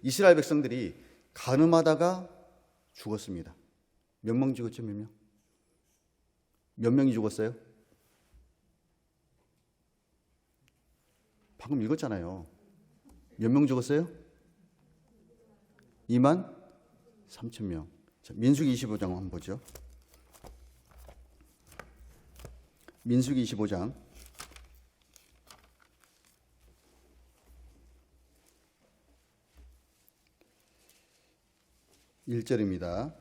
이스라엘 백성들이 간음하다가 죽었습니다. 몇 명 죽었죠? 몇 명? 몇 명이 죽었어요? 방금 읽었잖아요. 몇 명 죽었어요? 2만 3천 명. 자, 민수기 25장 한번 보죠. 민수기 25장 1절입니다.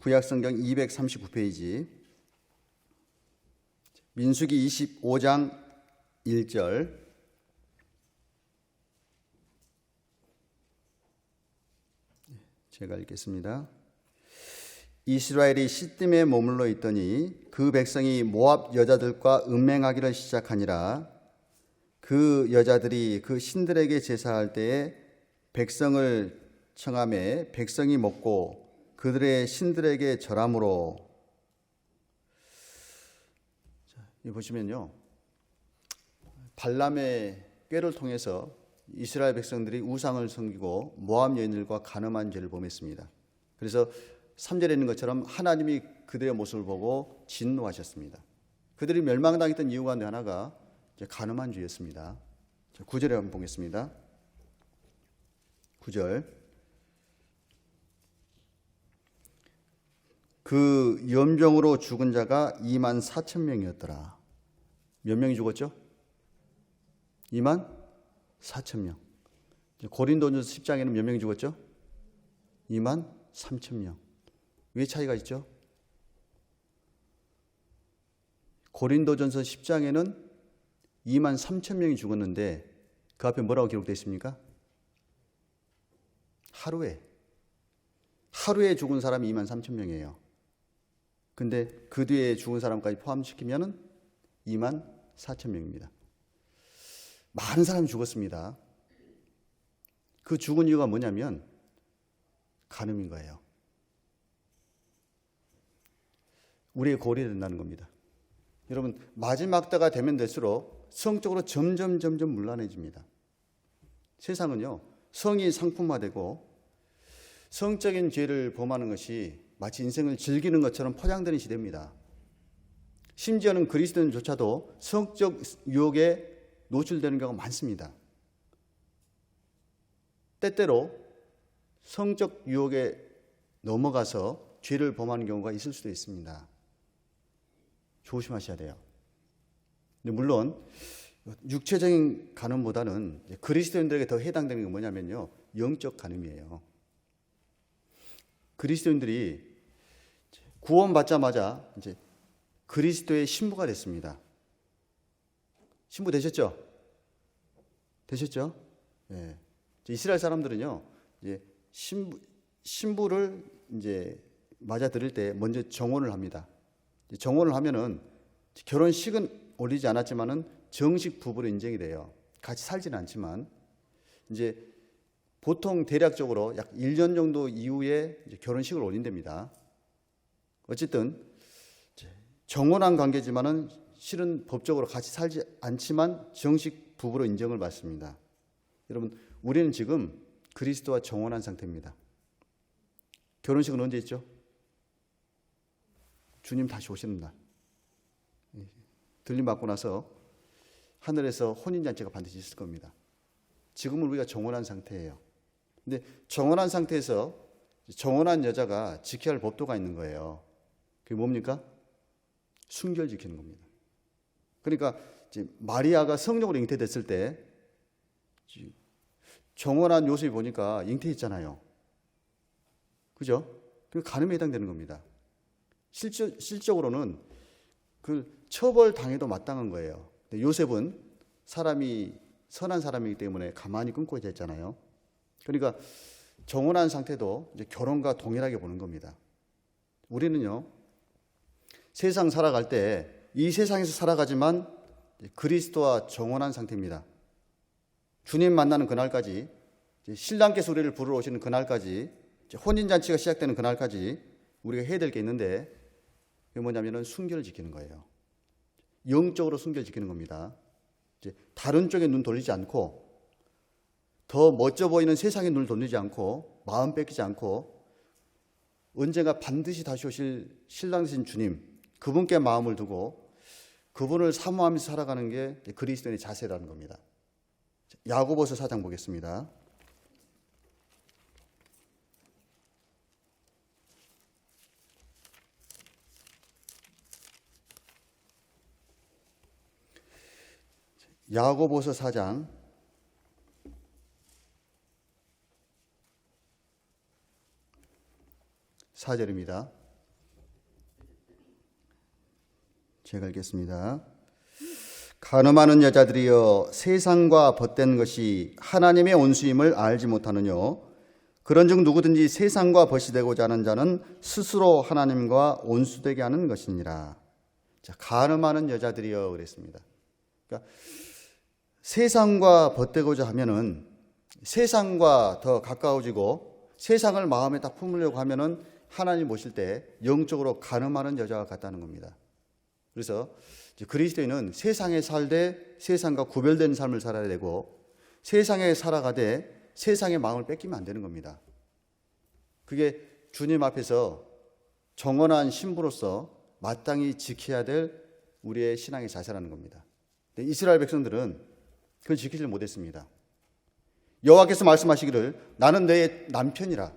구약성경 239페이지 민수기 25장 1절 제가 읽겠습니다. 이스라엘이 시딤에 머물러 있더니 그 백성이 모압 여자들과 음행하기를 시작하니라. 그 여자들이 그 신들에게 제사할 때에 백성을 청하매 백성이 먹고 그들의 신들에게 절함으로. 이 보시면요, 발람의 꾀를 통해서 이스라엘 백성들이 우상을 섬기고 모압 여인들과 간음한 죄를 범했습니다. 그래서 3절에 있는 것처럼 하나님이 그들의 모습을 보고 진노하셨습니다. 그들이 멸망당했던 이유 가운데 하나가 간음한 죄였습니다. 9절에 한번 보겠습니다. 9절 그 염병으로 죽은 자가 2만 4천 명이었더라. 몇 명이 죽었죠? 2만 4천 명. 고린도전서 10장에는 몇 명이 죽었죠? 2만 3천 명. 왜 차이가 있죠? 고린도전서 10장에는 2만 3천 명이 죽었는데 그 앞에 뭐라고 기록되어 있습니까? 하루에 죽은 사람이 2만 3천 명이에요. 근데 그 뒤에 죽은 사람까지 포함시키면은 2만 4천 명입니다. 많은 사람이 죽었습니다. 그 죽은 이유가 뭐냐면 간음인 거예요. 우리의 고리가 된다는 겁니다. 여러분, 마지막 때가 되면 될수록 성적으로 점점 문란해집니다. 세상은요, 성이 상품화되고 성적인 죄를 범하는 것이 마치 인생을 즐기는 것처럼 포장되는 시대입니다. 심지어는 그리스도인조차도 성적 유혹에 노출되는 경우가 많습니다. 때때로 성적 유혹에 넘어가서 죄를 범하는 경우가 있을 수도 있습니다. 조심하셔야 돼요. 근데 물론 육체적인 간음보다는 그리스도인들에게 더 해당되는 게 뭐냐면요, 영적 간음이에요. 그리스도인들이 구원받자마자 이제 그리스도의 신부가 됐습니다. 신부 되셨죠? 되셨죠? 예. 이스라엘 사람들은요, 이제 신부를 이제 맞아들일 때 먼저 정혼을 합니다. 정혼을 하면은 결혼식은 올리지 않았지만은 정식 부부로 인정이 돼요. 같이 살지는 않지만 이제 보통 대략적으로 약 1년 정도 이후에 이제 결혼식을 올린답니다. 어쨌든 정혼한 관계지만은 실은 법적으로 같이 살지 않지만 정식 부부로 인정을 받습니다. 여러분, 우리는 지금 그리스도와 정혼한 상태입니다. 결혼식은 언제 있죠? 주님 다시 오시는 날. 들림 받고 나서 하늘에서 혼인잔치가 반드시 있을 겁니다. 지금은 우리가 정혼한 상태예요. 근데 정혼한 상태에서 정혼한 여자가 지켜야 할 법도가 있는 거예요. 그게 뭡니까? 순결 지키는 겁니다. 그러니까 이제 마리아가 성령으로 잉태됐을 때 정혼한 요셉이 보니까 잉태했잖아요. 그죠? 그 간음에 해당되는 겁니다. 실적으로는 그 처벌 당해도 마땅한 거예요. 근데 요셉은 선한 사람이기 때문에 가만히 끊고 있었잖아요. 그러니까 정혼한 상태도 이제 결혼과 동일하게 보는 겁니다. 우리는요, 세상 살아갈 때 이 세상에서 살아가지만 그리스도와 정혼한 상태입니다. 주님 만나는 그날까지, 신랑께서 우리를 부르러 오시는 그날까지, 혼인잔치가 시작되는 그날까지 우리가 해야 될 게 있는데, 그게 뭐냐면은 순결을 지키는 거예요. 영적으로 순결 지키는 겁니다. 다른 쪽에 눈 돌리지 않고, 더 멋져 보이는 세상에 눈을 돌리지 않고, 마음 뺏기지 않고, 언젠가 반드시 다시 오실 신랑이신 주님, 그분께 마음을 두고 그분을 사모하면서 살아가는 게 그리스도인의 자세라는 겁니다. 야고보서 4장 보겠습니다. 야고보서 4장 4절입니다. 제가 읽겠습니다. 간음하는 여자들이여, 세상과 벗된 것이 하나님의 온수임을 알지 못하느뇨. 그런즉 누구든지 세상과 벗이 되고자 하는 자는 스스로 하나님과 온수되게 하는 것이니라. 자, 간음하는 여자들이여 그랬습니다. 그러니까 세상과 벗되고자 하면은, 세상과 더 가까워지고 세상을 마음에 딱 품으려고 하면은 하나님 모실 때 영적으로 간음하는 여자가 같다는 겁니다. 그래서 그리스도인은 세상에 살되 세상과 구별된 삶을 살아야 되고, 세상에 살아가되 세상의 마음을 뺏기면 안 되는 겁니다. 그게 주님 앞에서 정언한 신부로서 마땅히 지켜야 될 우리의 신앙의 자세라는 겁니다. 근데 이스라엘 백성들은 그걸 지키지 못했습니다. 여호와께서 말씀하시기를 나는 내 남편이라.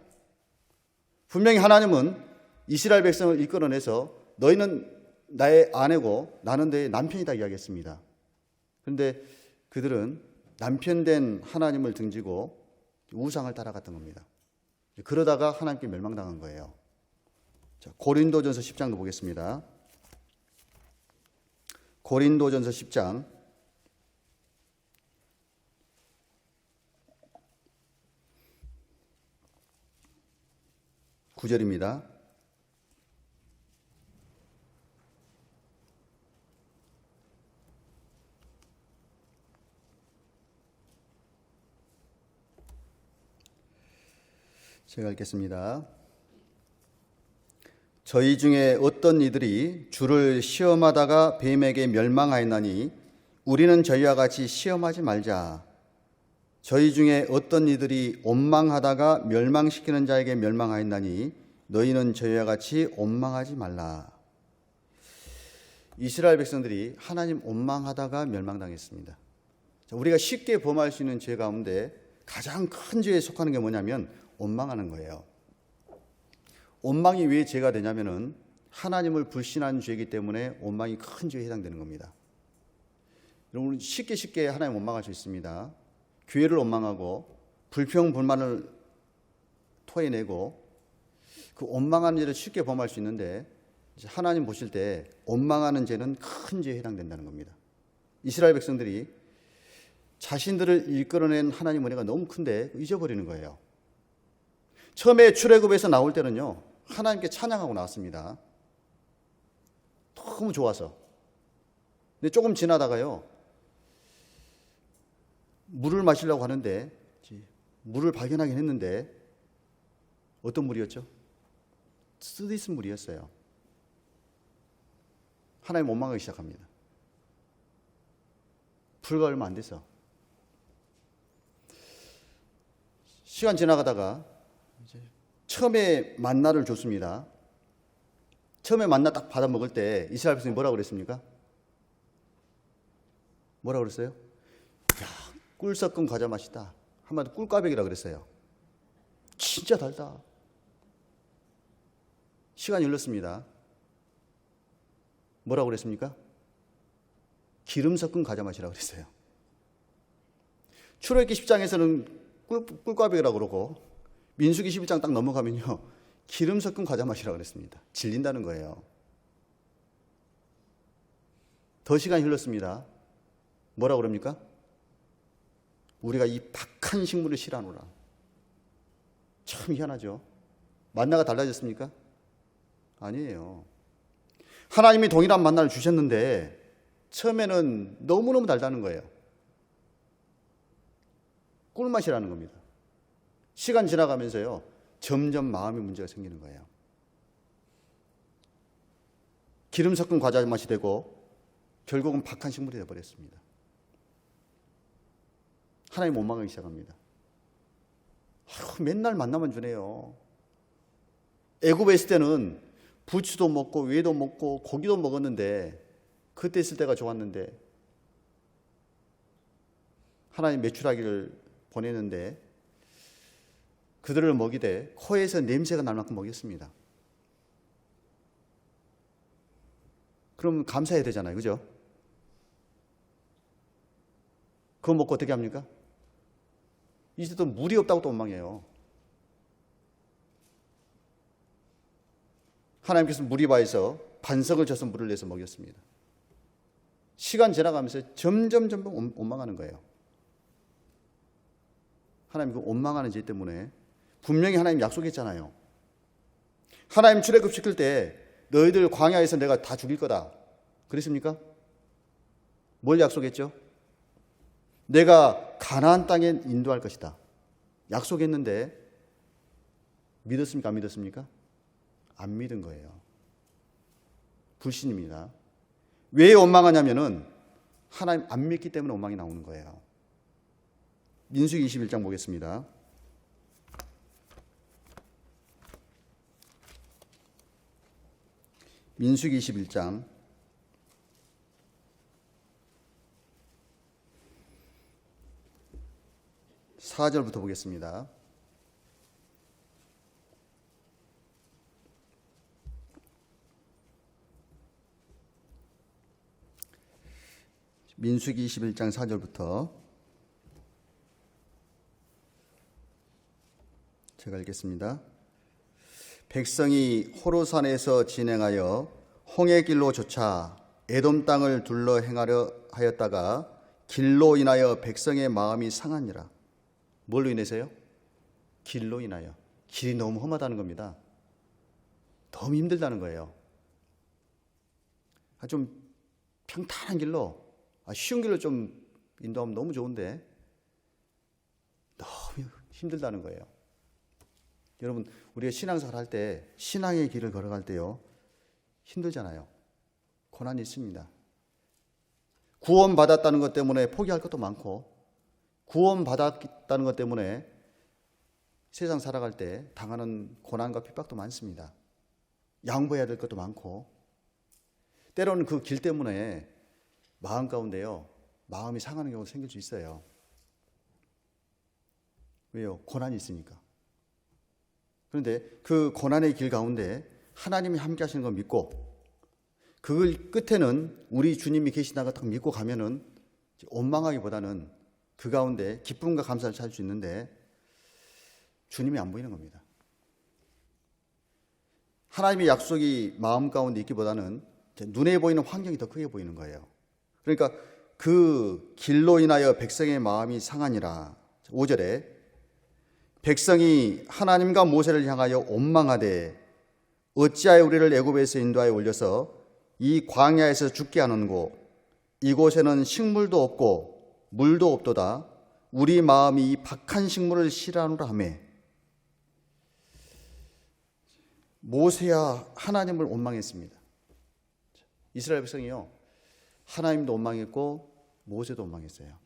분명히 하나님은 이스라엘 백성을 이끌어내서 너희는 나의 아내고 나는 내 남편이다 이야기했습니다. 그런데 그들은 남편된 하나님을 등지고 우상을 따라갔던 겁니다. 그러다가 하나님께 멸망당한 거예요. 자, 고린도전서 10장도 보겠습니다. 고린도전서 10장 9절입니다. 제가 읽겠습니다. 저희 중에 어떤 이들이 주를 시험하다가 뱀에게 멸망하였나니 우리는 저희와 같이 시험하지 말자. 저희 중에 어떤 이들이 원망하다가 멸망시키는 자에게 멸망하였나니 너희는 저희와 같이 원망하지 말라. 이스라엘 백성들이 하나님 원망하다가 멸망당했습니다. 우리가 쉽게 범할 수 있는 죄 가운데 가장 큰 죄에 속하는 게 뭐냐면 원망하는 거예요. 원망이 왜 죄가 되냐면은 하나님을 불신한 죄이기 때문에 원망이 큰 죄에 해당되는 겁니다. 여러분 쉽게 하나님 원망할 수 있습니다. 교회를 원망하고 불평 불만을 토해내고 그 원망하는 죄를 쉽게 범할 수 있는데 하나님 보실 때 원망하는 죄는 큰 죄에 해당된다는 겁니다. 이스라엘 백성들이 자신들을 이끌어낸 하나님 은혜가 너무 큰데 잊어버리는 거예요. 처음에 출애굽에서 나올 때는요 하나님께 찬양하고 나왔습니다. 너무 좋아서. 근데 조금 지나다가요 물을 마시려고 하는데 물을 발견하긴 했는데 어떤 물이었죠? 쓰디쓴 물이었어요. 하나님 원망하기 시작합니다. 불과 얼마 안 돼서. 시간 지나가다가 처음에 만나를 줬습니다. 처음에 만나 딱 받아 먹을 때 이스라엘 백성이 뭐라고 그랬습니까? 뭐라고 그랬어요? 야, 꿀 섞은 과자 맛이다. 한마디로 꿀꽈배기라고 그랬어요. 진짜 달다. 시간이 흘렀습니다. 뭐라고 그랬습니까? 기름 섞은 과자 맛이라고 그랬어요. 출애굽기 10장에서는 꿀꽈배기라고 그러고 민수기 11장 딱 넘어가면요 기름 섞은 과자 맛이라고 그랬습니다. 질린다는 거예요. 더 시간이 흘렀습니다. 뭐라고 그럽니까? 우리가 이 박한 식물을 싫어하노라. 참 희한하죠. 만나가 달라졌습니까? 아니에요. 하나님이 동일한 만나를 주셨는데 처음에는 너무너무 달다는 거예요. 꿀맛이라는 겁니다. 시간 지나가면서요 점점 마음의 문제가 생기는 거예요. 기름 섞은 과자 맛이 되고 결국은 박한 식물이 되어버렸습니다. 하나님 원망하기 시작합니다. 맨날 만나만 주네요. 애굽에 있을 때는 부추도 먹고 외도 먹고 고기도 먹었는데 그때 있을 때가 좋았는데 하나님 메추라기를 보내는데 그들을 먹이되 코에서 냄새가 날 만큼 먹였습니다. 그럼 감사해야 되잖아요. 그죠? 그거 먹고 어떻게 합니까? 이제 또 물이 없다고 또 원망해요. 하나님께서 무리바에서 반석을 쳐서 물을 내서 먹였습니다. 시간 지나가면서 점점 원망하는 거예요. 하나님 그 원망하는 죄 때문에 분명히 하나님 약속했잖아요. 하나님 출애굽 시킬 때 너희들 광야에서 내가 다 죽일 거다. 그랬습니까? 뭘 약속했죠? 내가 가나안 땅에 인도할 것이다. 약속했는데 믿었습니까? 안 믿었습니까? 안 믿은 거예요. 불신입니다. 왜 원망하냐면은 하나님 안 믿기 때문에 원망이 나오는 거예요. 민수기 21장 보겠습니다. 민수기 21장 4절부터 보겠습니다. 민수기 21장 4절부터 제가 읽겠습니다. 백성이 호로산에서 진행하여 홍해길로 조차 에돔 땅을 둘러 행하려 하였다가 길로 인하여 백성의 마음이 상하니라. 뭘로 인해서요? 길로 인하여. 길이 너무 험하다는 겁니다. 너무 힘들다는 거예요. 좀 평탄한 길로, 쉬운 길로 좀 인도하면 너무 좋은데 너무 힘들다는 거예요. 여러분, 우리가 신앙생활 할 때, 신앙의 길을 걸어갈 때요, 힘들잖아요. 고난이 있습니다. 구원받았다는 것 때문에 포기할 것도 많고, 구원받았다는 것 때문에 세상 살아갈 때 당하는 고난과 핍박도 많습니다. 양보해야 될 것도 많고, 때로는 그 길 때문에 마음 가운데요, 마음이 상하는 경우가 생길 수 있어요. 왜요? 고난이 있으니까. 그런데 그 고난의 길 가운데 하나님이 함께 하시는 걸 믿고, 그 끝에는 우리 주님이 계시다고 딱 믿고 가면은 원망하기보다는 그 가운데 기쁨과 감사를 찾을 수 있는데, 주님이 안 보이는 겁니다. 하나님의 약속이 마음 가운데 있기보다는 눈에 보이는 환경이 더 크게 보이는 거예요. 그러니까 그 길로 인하여 백성의 마음이 상하니라. 5절에 백성이 하나님과 모세를 향하여 원망하되 어찌하여 우리를 애굽에서 인도하여 올려서 이 광야에서 죽게 하는고 이곳에는 식물도 없고 물도 없도다. 우리 마음이 이 박한 식물을 싫어하노라 하며. 모세야 하나님을 원망했습니다. 이스라엘 백성이요, 하나님도 원망했고 모세도 원망했어요.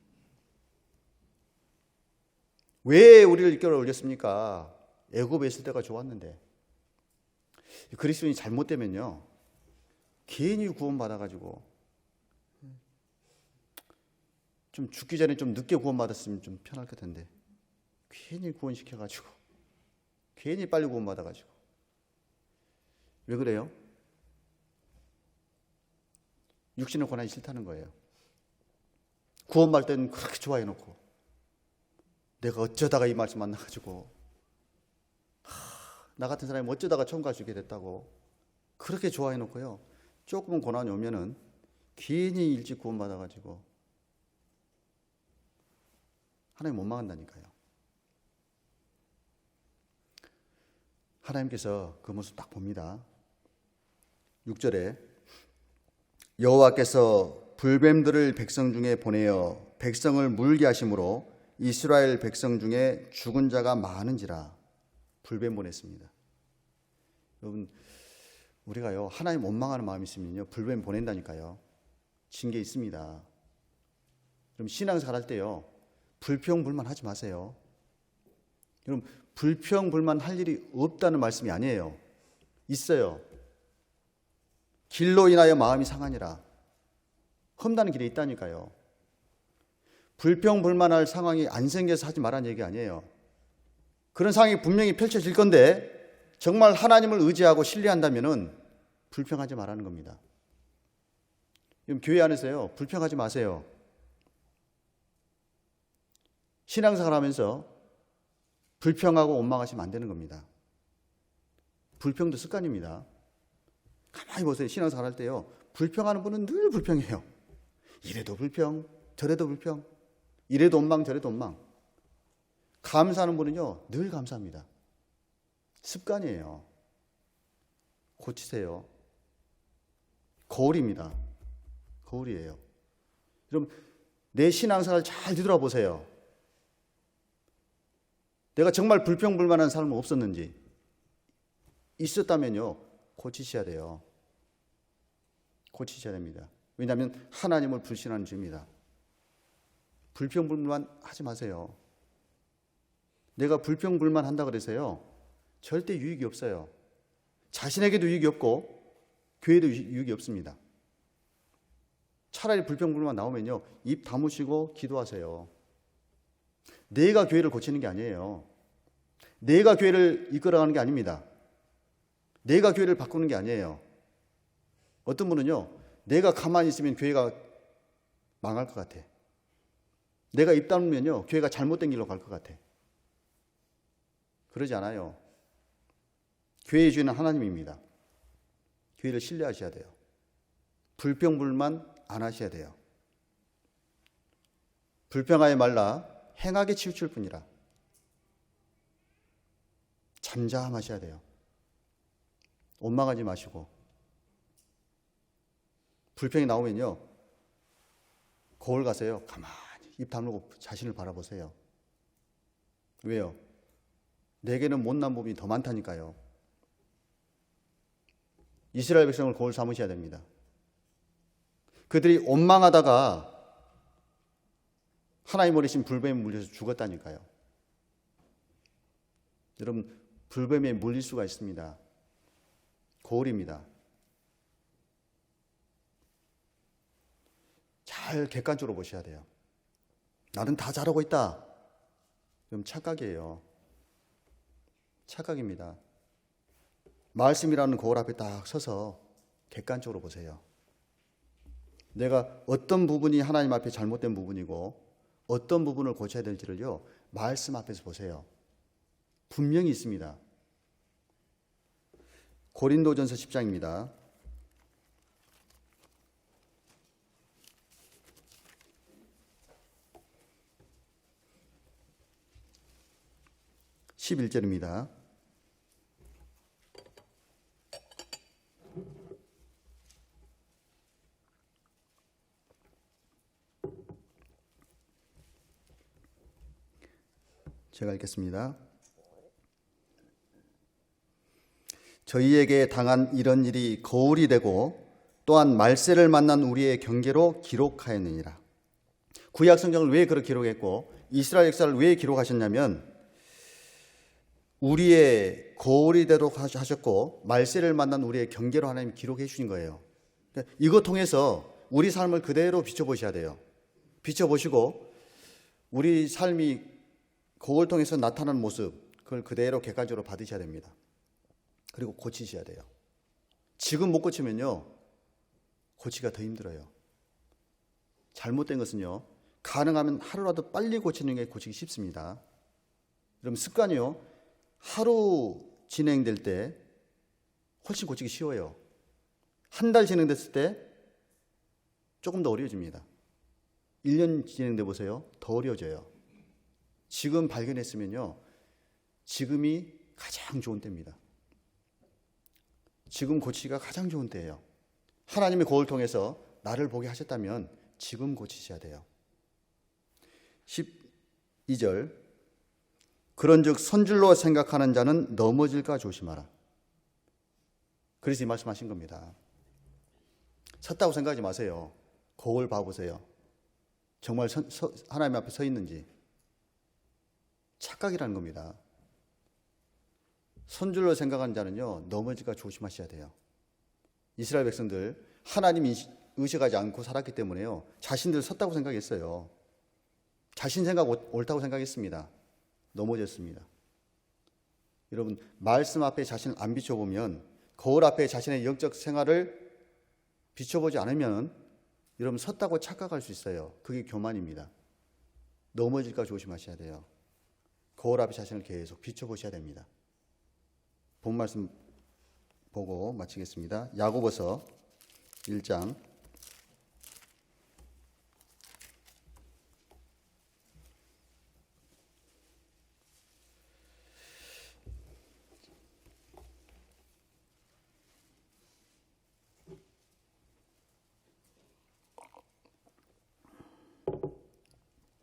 왜 우리를 이끌어 올렸습니까? 애굽에 있을 때가 좋았는데. 그리스도인이 잘못되면요, 괜히 구원받아가지고 좀 죽기 전에 좀 늦게 구원받았으면 좀 편할 것 텐데, 괜히 구원시켜가지고, 괜히 빨리 구원받아가지고. 왜 그래요? 육신의 고난이 싫다는 거예요. 구원받을 때는 그렇게 좋아해놓고, 내가 어쩌다가 이 말씀 만나가지고, 나 같은 사람이 어쩌다가 천국 갈 수 있게 됐다고 그렇게 좋아해놓고요, 조금은 고난이 오면은 괜히 일찍 구원받아가지고 하나님 못 망한다니까요. 하나님께서 그 모습 딱 봅니다. 6절에 여호와께서 불뱀들을 백성 중에 보내어 백성을 물게 하심으로 이스라엘 백성 중에 죽은 자가 많은지라. 불뱀 보냈습니다. 여러분, 우리가요, 하나님 원망하는 마음이 있으면요, 불뱀 보낸다니까요. 징계 있습니다. 그럼 신앙생활 할 때요, 불평불만 하지 마세요. 여러분, 불평불만 할 일이 없다는 말씀이 아니에요. 있어요. 길로 인하여 마음이 상하니라. 험다는 길이 있다니까요. 불평불만할 상황이 안 생겨서 하지 말라는 얘기 아니에요. 그런 상황이 분명히 펼쳐질 건데 정말 하나님을 의지하고 신뢰한다면은 불평하지 말라는 겁니다. 그럼 교회 안에서요, 불평하지 마세요. 신앙생활 하면서 불평하고 원망하시면 안 되는 겁니다. 불평도 습관입니다. 가만히 보세요. 신앙생활 할 때요, 불평하는 분은 늘 불평해요. 이래도 불평, 저래도 불평, 이래도 원망, 저래도 원망. 감사하는 분은요, 늘 감사합니다. 습관이에요. 고치세요. 거울입니다. 거울이에요. 그럼 내 신앙생활 잘 뒤돌아보세요. 내가 정말 불평불만한 삶은 없었는지, 있었다면요, 고치셔야 돼요. 고치셔야 됩니다. 왜냐하면 하나님을 불신하는 죄입니다. 불평불만 하지 마세요. 내가 불평불만 한다 그래서요, 절대 유익이 없어요. 자신에게도 유익이 없고 교회도 유익이 없습니다. 차라리 불평불만 나오면요, 입 다무시고 기도하세요. 내가 교회를 고치는 게 아니에요. 내가 교회를 이끌어가는 게 아닙니다. 내가 교회를 바꾸는 게 아니에요. 어떤 분은요, 내가 가만히 있으면 교회가 망할 것 같아. 내가 입 다물면요, 교회가 잘못된 길로 갈 것 같아. 그러지 않아요. 교회의 주인은 하나님입니다. 교회를 신뢰하셔야 돼요. 불평불만 안 하셔야 돼요. 불평하여 말라 행하게 치우칠 뿐이라. 잠잠하셔야 돼요. 원망하지 마시고. 불평이 나오면요, 거울 가세요. 가만히 입 다물고 자신을 바라보세요. 왜요? 내게는 못난 부분이 더 많다니까요. 이스라엘 백성을 거울 삼으셔야 됩니다. 그들이 원망하다가 하나님 어리신 불뱀에 물려서 죽었다니까요. 여러분, 불뱀에 물릴 수가 있습니다. 거울입니다. 잘 객관적으로 보셔야 돼요. 나는 다 잘하고 있다. 그럼 착각이에요. 착각입니다. 말씀이라는 거울 앞에 딱 서서 객관적으로 보세요. 내가 어떤 부분이 하나님 앞에 잘못된 부분이고 어떤 부분을 고쳐야 될지를요, 말씀 앞에서 보세요. 분명히 있습니다. 고린도전서 10장입니다. 11절입니다. 제가 읽겠습니다. 저희에게 당한 이런 일이 거울이 되고 또한 말세를 만난 우리의 경계로 기록하였느니라. 구약 성경을 왜 그렇게 기록했고 이스라엘 역사를 왜 기록하셨냐면 우리의 거울이 되도록 하셨고 말세를 만난 우리의 경계로 하나님이 기록해 주신 거예요. 이거 통해서 우리 삶을 그대로 비춰보셔야 돼요. 비춰보시고 우리 삶이 거울 통해서 나타나는 모습, 그걸 그대로 객관적으로 받으셔야 됩니다. 그리고 고치셔야 돼요. 지금 못 고치면요, 고치기가 더 힘들어요. 잘못된 것은요, 가능하면 하루라도 빨리 고치는 게 고치기 쉽습니다. 그럼 습관이요, 하루 진행될 때 훨씬 고치기 쉬워요. 한 달 진행됐을 때 조금 더 어려워집니다. 1년 진행돼 보세요. 더 어려워져요. 지금 발견했으면요, 지금이 가장 좋은 때입니다. 지금 고치기가 가장 좋은 때예요. 하나님의 거울 통해서 나를 보게 하셨다면 지금 고치셔야 돼요. 12절, 그런즉 선줄로 생각하는 자는 넘어질까 조심하라. 그래서 이 말씀하신 겁니다. 섰다고 생각하지 마세요. 거울 봐보세요. 정말 하나님 앞에 서 있는지. 착각이라는 겁니다. 선줄로 생각하는 자는요, 넘어질까 조심하셔야 돼요. 이스라엘 백성들 하나님 의식하지 않고 살았기 때문에요, 자신들 섰다고 생각했어요. 자신 생각 옳다고 생각했습니다. 넘어졌습니다. 여러분, 말씀 앞에 자신을 안 비춰보면, 거울 앞에 자신의 영적 생활을 비춰보지 않으면 여러분 섰다고 착각할 수 있어요. 그게 교만입니다. 넘어질까 조심하셔야 돼요. 거울 앞에 자신을 계속 비춰보셔야 됩니다. 본 말씀 보고 마치겠습니다. 야고보서 1장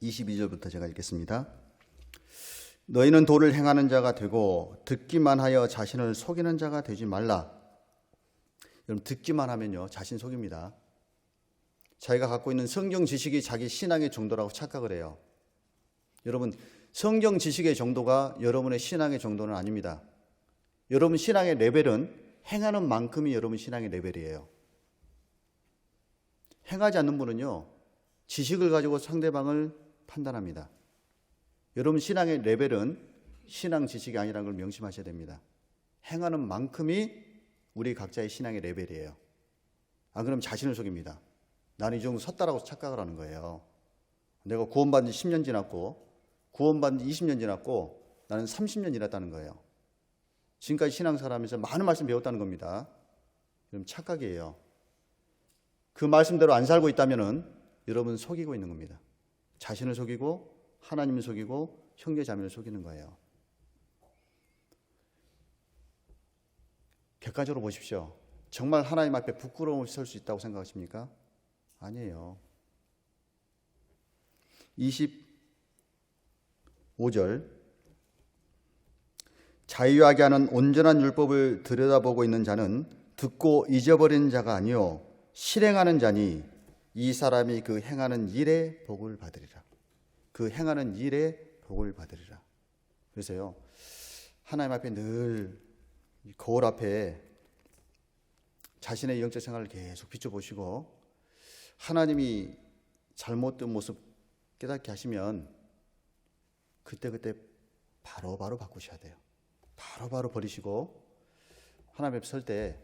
22절부터 제가 읽겠습니다. 너희는 도를 행하는 자가 되고 듣기만 하여 자신을 속이는 자가 되지 말라. 여러분, 듣기만 하면요, 자신 속입니다. 자기가 갖고 있는 성경 지식이 자기 신앙의 정도라고 착각을 해요. 여러분, 성경 지식의 정도가 여러분의 신앙의 정도는 아닙니다. 여러분 신앙의 레벨은 행하는 만큼이 여러분 신앙의 레벨이에요. 행하지 않는 분은요, 지식을 가지고 상대방을 판단합니다. 여러분 신앙의 레벨은 신앙 지식이 아니라는 걸 명심하셔야 됩니다. 행하는 만큼이 우리 각자의 신앙의 레벨이에요. 안 그러면 자신을 속입니다. 나는 이 정도 섰다라고 착각을 하는 거예요. 내가 구원받은 지 10년 지났고 구원받은 지 20년 지났고 나는 30년 지났다는 거예요. 지금까지 신앙생활하면서 많은 말씀 배웠다는 겁니다. 그럼 착각이에요. 그 말씀대로 안 살고 있다면 여러분 속이고 있는 겁니다. 자신을 속이고 하나님을 속이고 형제 자매를 속이는 거예요. 객관적으로 보십시오. 정말 하나님 앞에 부끄러움을 설 수 있다고 생각하십니까? 아니에요. 25절, 자유하게 하는 온전한 율법을 들여다보고 있는 자는 듣고 잊어버리는 자가 아니요 실행하는 자니 이 사람이 그 행하는 일에 복을 받으리라. 그 행하는 일에 복을 받으리라. 그래서요, 하나님 앞에 늘 거울 앞에 자신의 영적 생활을 계속 비춰보시고 하나님이 잘못된 모습 깨닫게 하시면 그때 바로 바꾸셔야 돼요. 바로 버리시고 하나님 앞에 설 때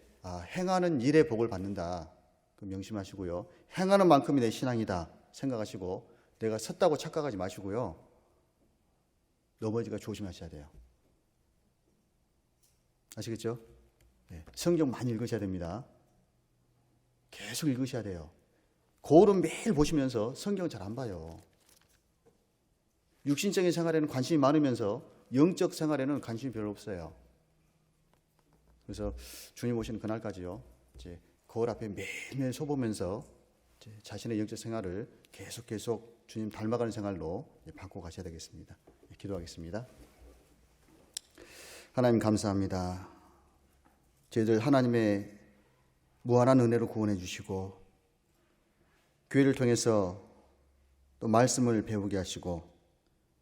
행하는 일에 복을 받는다. 명심하시고요. 행하는 만큼이 내 신앙이다 생각하시고 내가 섰다고 착각하지 마시고요. 넘어지기가 조심하셔야 돼요. 아시겠죠? 네. 성경 많이 읽으셔야 됩니다. 계속 읽으셔야 돼요. 거울은 매일 보시면서 성경 잘 안 봐요. 육신적인 생활에는 관심이 많으면서 영적 생활에는 관심이 별로 없어요. 그래서 주님 오시는 그날까지요, 이제 거울 앞에 매일매일 서보면서 자신의 영적 생활을 계속 주님 닮아가는 생활로 바꿔 가셔야 되겠습니다. 기도하겠습니다. 하나님 감사합니다. 저희들 하나님의 무한한 은혜로 구원해 주시고 교회를 통해서 또 말씀을 배우게 하시고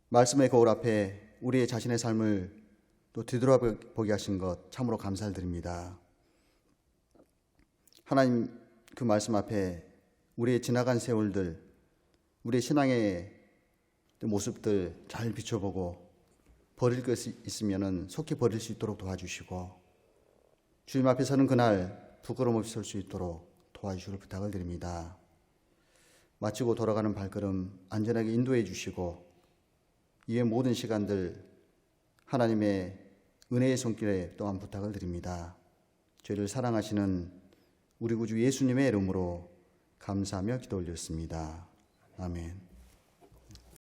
말씀의 거울 앞에 우리의 자신의 삶을 또 뒤돌아보게 하신 것 참으로 감사드립니다. 하나님 그 말씀 앞에 우리의 지나간 세월들, 우리의 신앙의 모습들 잘 비춰보고 버릴 것이 있으면 속히 버릴 수 있도록 도와주시고 주님 앞에 서는 그날 부끄러움 없이 설 수 있도록 도와주시길 부탁을 드립니다. 마치고 돌아가는 발걸음 안전하게 인도해 주시고 이외 모든 시간들 하나님의 은혜의 손길에 또한 부탁을 드립니다. 저희를 사랑하시는 우리 구주 예수님의 이름으로 감사하며 기도 올렸습니다. 아멘.